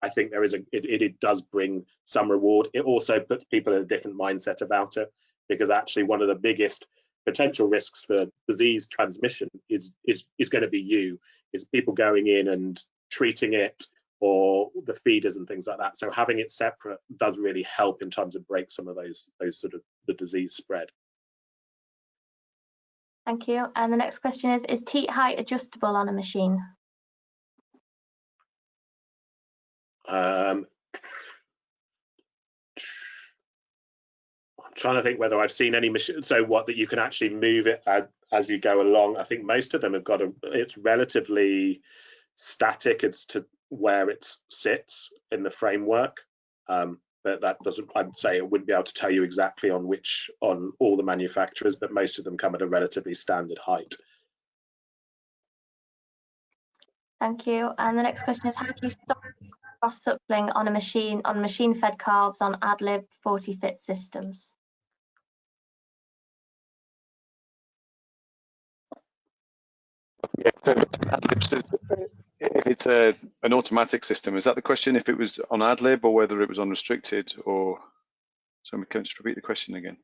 I think there is it does bring some reward. It also puts people in a different mindset about it, because actually one of the biggest potential risks for disease transmission is going to be people going in and treating it, or the feeders and things like that. So having it separate does really help in terms of break some of those sort of the disease spread. Thank you. And the next question is teat height adjustable on a machine? I'm trying to think whether I've seen any machine, so what, that you can actually move it as you go along. I think most of them have got it's relatively static as to where it sits in the framework, but that doesn't, I'd say it wouldn't be able to tell you exactly on all the manufacturers, but most of them come at a relatively standard height. Thank you. And the next question is, how do you stop cross-suckling on machine-fed calves on AHDB 40-fit systems? Yeah, if it's an automatic system, is that the question? If it was on AHDB or whether it was unrestricted, or so can you just repeat the question again?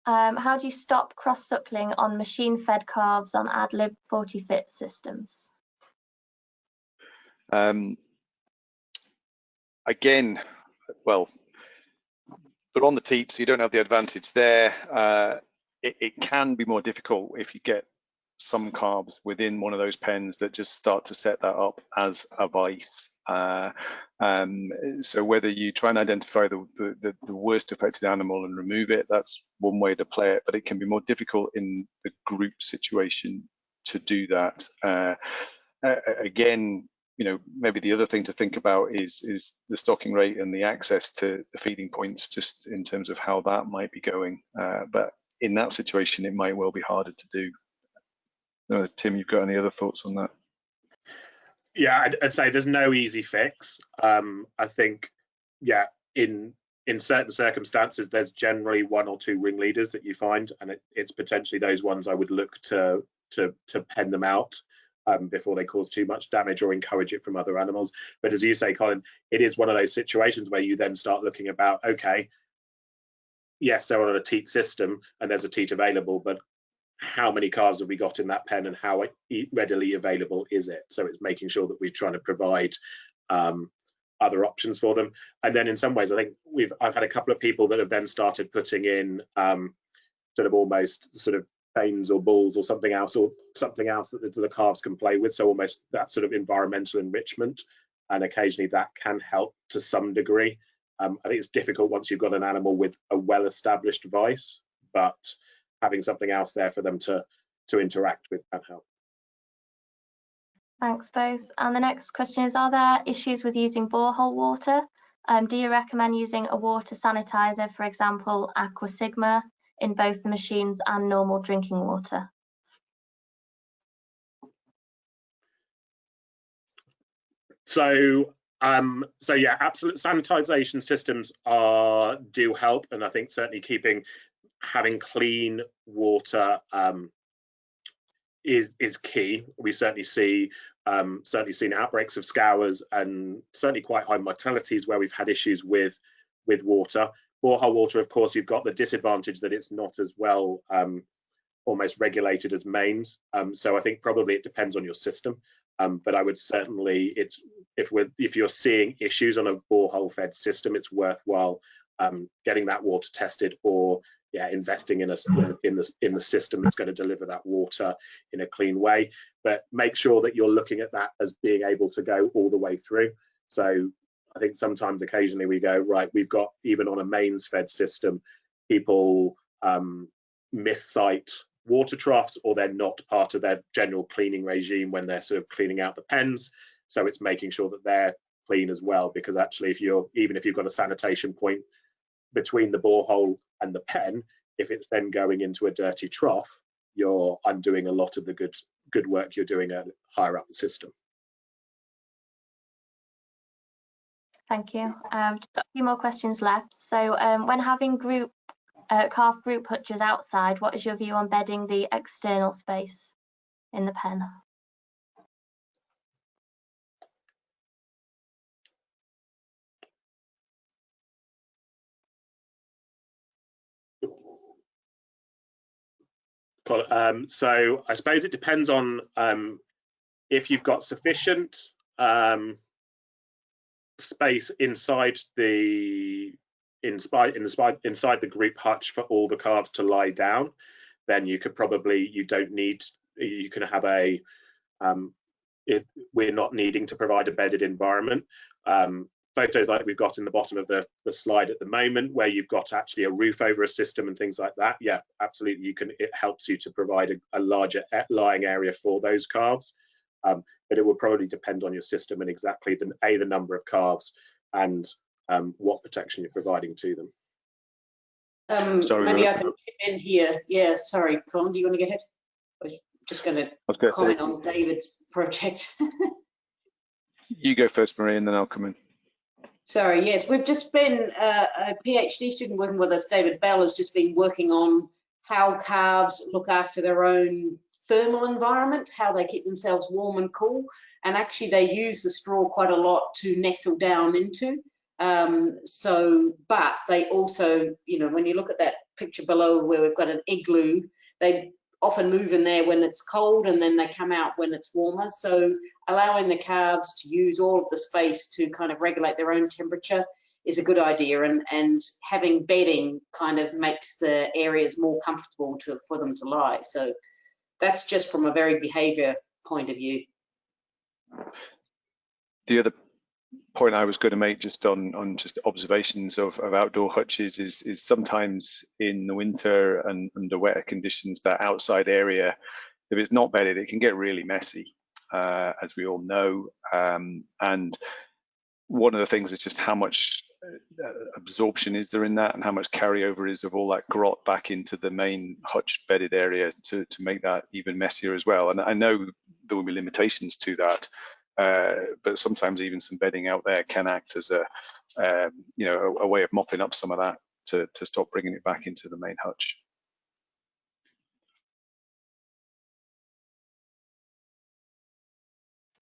How do you stop cross-suckling on machine-fed calves on AHDB 40-fit systems? Again, well, they're on the teat, so you don't have the advantage there. It can be more difficult if you get some calves within one of those pens that just start to set that up as a vice. So whether you try and identify the worst affected animal and remove it, that's one way to play it, but it can be more difficult in the group situation to do that. Again, you know, maybe the other thing to think about is the stocking rate and the access to the feeding points, just in terms of how that might be going. But in that situation, it might well be harder to do. Tim, you've got any other thoughts on that? Yeah, I'd say there's no easy fix. I think, yeah, in certain circumstances, there's generally one or two ringleaders that you find, and it's potentially those ones I would look to pen them out before they cause too much damage or encourage it from other animals. But as you say, Colin, it is one of those situations where you then start looking about, okay, yes, they're on a teat system and there's a teat available, but how many calves have we got in that pen, and how readily available is it? So it's making sure that we're trying to provide other options for them. And then in some ways, I think I've had a couple of people that have then started putting in sort of almost sort of panes or balls or something else that the calves can play with. So almost that sort of environmental enrichment, and occasionally that can help to some degree. I think it's difficult once you've got an animal with a well-established vice, but having something else there for them to interact with can help. Thanks both. And the next question is, are there issues with using borehole water? Do you recommend using a water sanitizer, for example, Aqua Sigma, in both the machines and normal drinking water? So yeah, absolute sanitization systems do help, and I think certainly having clean water is key. We certainly seen outbreaks of scours and certainly quite high mortalities where we've had issues with water. Borehole water, of course, you've got the disadvantage that it's not as well almost regulated as mains. So I think probably it depends on your system. But I would certainly, if you're seeing issues on a borehole fed system, it's worthwhile getting that water tested, or investing in the system that's going to deliver that water in a clean way. But make sure that you're looking at that as being able to go all the way through. So I think sometimes occasionally we go, right, we've got, even on a mains fed system, people miss site water troughs, or they're not part of their general cleaning regime when they're sort of cleaning out the pens. So it's making sure that they're clean as well, because actually even if you've got a sanitation point between the borehole and the pen, if it's then going into a dirty trough, you're undoing a lot of the good work you're doing higher up the system. Thank you. Just got a few more questions left. So when having calf group hutches outside, what is your view on bedding the external space in the pen? So I suppose it depends on if you've got sufficient space inside the group hutch for all the calves to lie down, then you can have we're not needing to provide a bedded environment. Photos like we've got in the bottom of the slide at the moment, where you've got actually a roof over a system and things like that, yeah, absolutely, it helps you to provide a larger lying area for those calves. But it will probably depend on your system and exactly the number of calves and what protection you're providing to them. Sorry, maybe I can chip in here. Yeah, sorry, Colin, do you want to get ahead? I was just going to comment on David's project. You go first, Marie, and then I'll come in. Sorry, yes, we've just been, a PhD student working with us, David Bell, has just been working on how calves look after their own thermal environment, how they keep themselves warm and cool, and actually they use the straw quite a lot to nestle down into. But they also, when you look at that picture below where we've got an igloo, they often move in there when it's cold and then they come out when it's warmer. So allowing the calves to use all of the space to kind of regulate their own temperature is a good idea, and having bedding kind of makes the areas more comfortable for them to lie. So that's just from a very behaviour point of view. The other point I was going to make, just on just observations of outdoor hutches, is sometimes in the winter and under wetter conditions, that outside area, if it's not bedded, it can get really messy, as we all know. And one of the things is just how much absorption is there in that, and how much carryover is of all that grot back into the main hutch bedded area to make that even messier as well. And I know there will be limitations to that, but sometimes even some bedding out there can act as a way of mopping up some of that to stop bringing it back into the main hutch.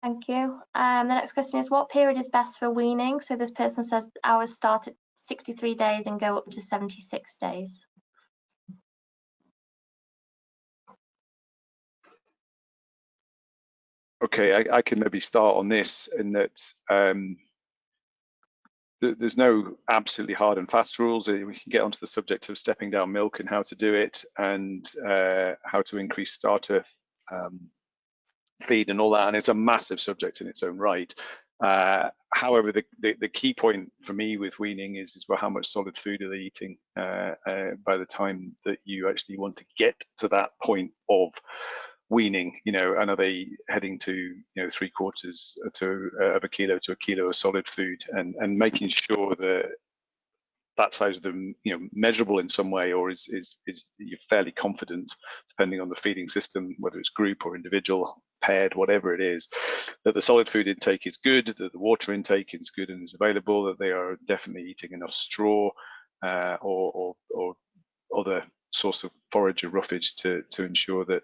Thank you. The next question is, what period is best for weaning? So this person says hours start at 63 days and go up to 76 days. Okay, I can maybe start on this, in that there's no absolutely hard and fast rules. We can get onto the subject of stepping down milk and how to do it, and how to increase starter feed and all that, and it's a massive subject in its own right. However, the key point for me with weaning is well, how much solid food are they eating by the time that you actually want to get to that point of weaning, and are they heading to 3/4 of a kilo to a kilo of solid food, and making sure that size of them, measurable in some way, or is you're fairly confident, depending on the feeding system, whether it's group or individual, paired, whatever it is, that the solid food intake is good, that the water intake is good and is available, that they are definitely eating enough straw or other source of forage or roughage to ensure that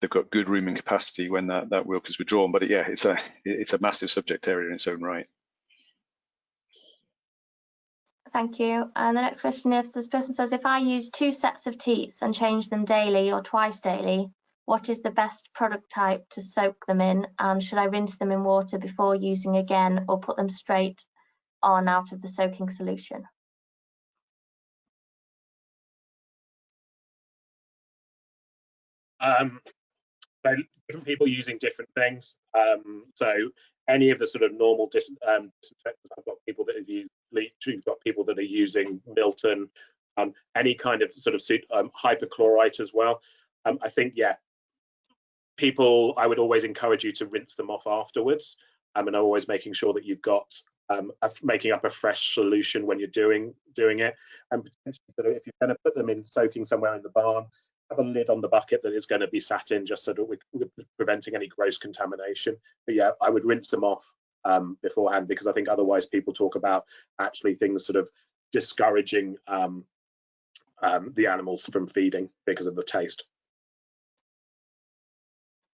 they've got good rooming capacity when that milk is withdrawn. But yeah, it's a massive subject area in its own right. Thank you. And the next question is, this person says, if I use 2 sets of teats and change them daily or twice daily, what is the best product type to soak them in? And should I rinse them in water before using again, or put them straight on out of the soaking solution? So different people using different things. So any of the sort of normal disinfectants, I've got people that have used bleach, you've got people that are using Milton, any kind of sort of hypochlorite as well. I think, yeah, people, I would always encourage you to rinse them off afterwards, and always making sure that you've got making up a fresh solution when you're doing it, and potentially sort of, if you're going to put them in soaking somewhere in the barn, have a lid on the bucket that is going to be sat in, just so that we're preventing any gross contamination. But yeah, I would rinse them off beforehand, because I think otherwise people talk about actually things sort of discouraging the animals from feeding because of the taste.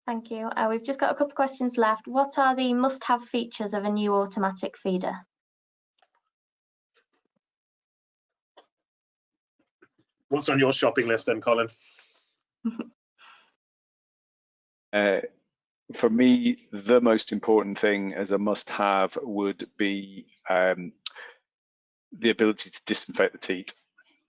Thank you. We've just got a couple of questions left. What are the must-have features of a new automatic feeder? What's on your shopping list then, Colin? For me, the most important thing as a must-have would be the ability to disinfect the teat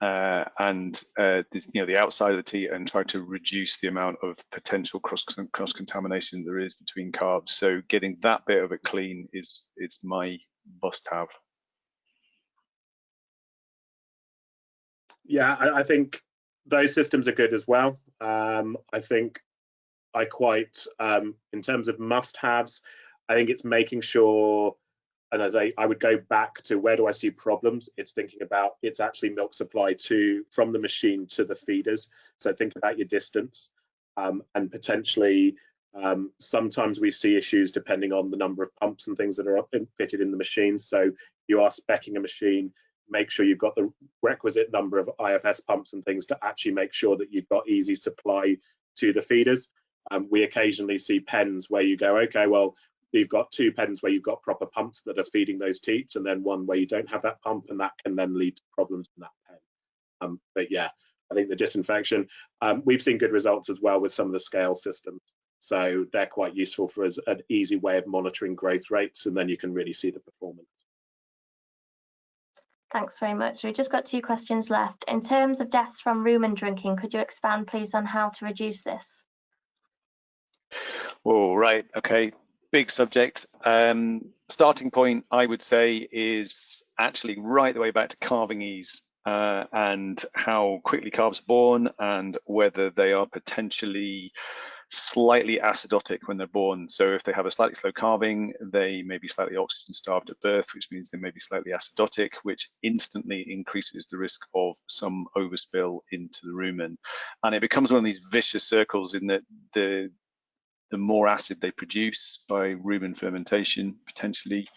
and the outside of the teat, and try to reduce the amount of potential cross contamination there is between calves. So getting that bit of it clean is my must-have. Yeah, I think those systems are good as well. I think I quite, in terms of must-haves, I think it's making sure, and as I would go back to where do I see problems, it's thinking about, it's actually milk supply from the machine to the feeders. So think about your distance, and potentially sometimes we see issues depending on the number of pumps and things that are fitted in the machine. So you are speccing a machine, make sure you've got the requisite number of IFS pumps and things to actually make sure that you've got easy supply to the feeders. We occasionally see pens where you go, okay, well, you've got 2 pens where you've got proper pumps that are feeding those teats, and then one where you don't have that pump, and that can then lead to problems in that pen. But yeah, I think the disinfection, we've seen good results as well with some of the scale systems. So they're quite useful for us, an easy way of monitoring growth rates, and then you can really see the performance. Thanks very much. We've just got 2 questions left. In terms of deaths from rumen drinking, could you expand please on how to reduce this? Oh, right, okay, big subject. Starting point, I would say, is actually right the way back to calving ease, and how quickly calves are born, and whether they are potentially slightly acidotic when they're born. So if they have a slightly slow calving, they may be slightly oxygen starved at birth, which means they may be slightly acidotic, which instantly increases the risk of some overspill into the rumen. And it becomes one of these vicious circles in that the more acid they produce by rumen fermentation, potentially,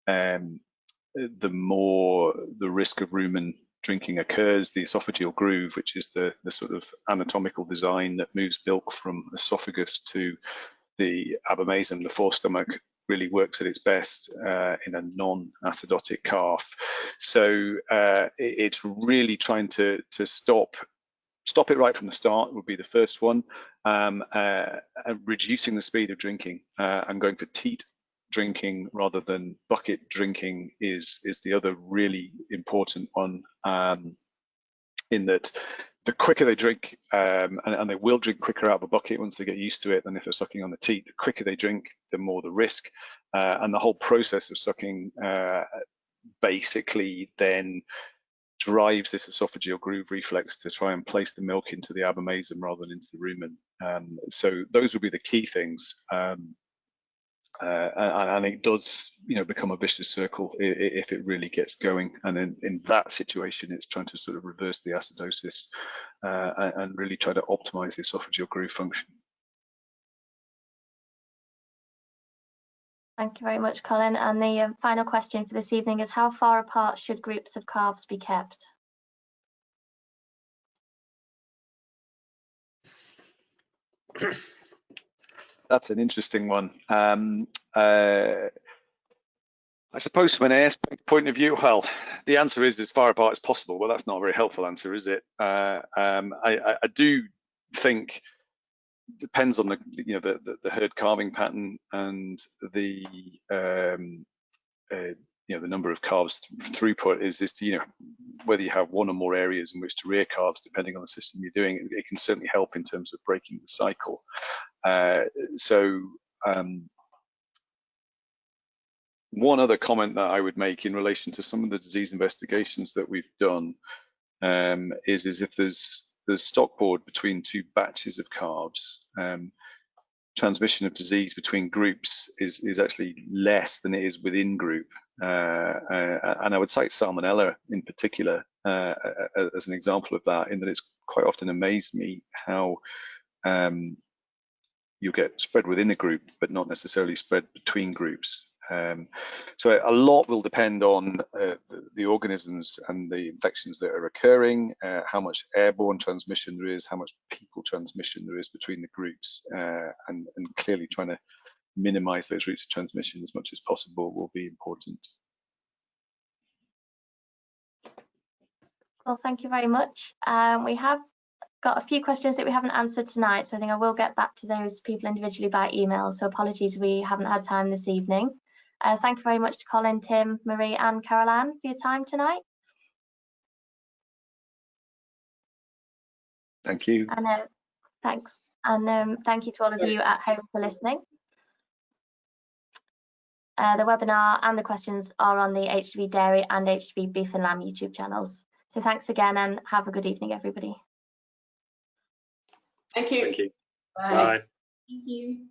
the more the risk of rumen drinking occurs. The esophageal groove, which is the sort of anatomical design that moves milk from esophagus to the abomasum, the forestomach, really works at its best in a non-acidotic calf. So it's really trying to stop it right from the start would be the first one, reducing the speed of drinking and going for teat drinking rather than bucket drinking is the other really important one, in that the quicker they drink, and they will drink quicker out of a bucket once they get used to it than if they're sucking on the teat. The quicker they drink, the more the risk, and the whole process of sucking basically then drives this esophageal groove reflex to try and place the milk into the abomasum rather than into the rumen. So those will be the key things. And it does, become a vicious circle if it really gets going. And in that situation, it's trying to sort of reverse the acidosis and really try to optimize the esophageal groove function. Thank you very much, Colin. And the final question for this evening is, how far apart should groups of calves be kept? That's an interesting one. I suppose from an airspace point of view, well, the answer is as far apart as possible. Well, that's not a very helpful answer, is it? I do think it depends on the herd calving pattern and the the number of calves throughput is whether you have one or more areas in which to rear calves, depending on the system you're doing. It can certainly help in terms of breaking the cycle. One other comment that I would make in relation to some of the disease investigations that we've done is if there's stock board between two batches of calves, transmission of disease between groups is actually less than it is within group. And I would cite Salmonella in particular as an example of that, in that it's quite often amazed me how you get spread within a group, but not necessarily spread between groups. So a lot will depend on the organisms and the infections that are occurring, how much airborne transmission there is, how much people transmission there is between the groups, and clearly trying to minimize those routes of transmission as much as possible will be important. Well, thank you very much. We have got a few questions that we haven't answered tonight, so I think I will get back to those people individually by email, so apologies we haven't had time this evening. Thank you very much to Colin, Tim, Marie and Caroline for your time tonight. Thank you. And thanks. And thank you to all of you at home for listening. The webinar and the questions are on the AHDB Dairy and AHDB Beef and Lamb YouTube channels. So thanks again and have a good evening, everybody. Thank you. Thank you. Bye. Bye. Thank you.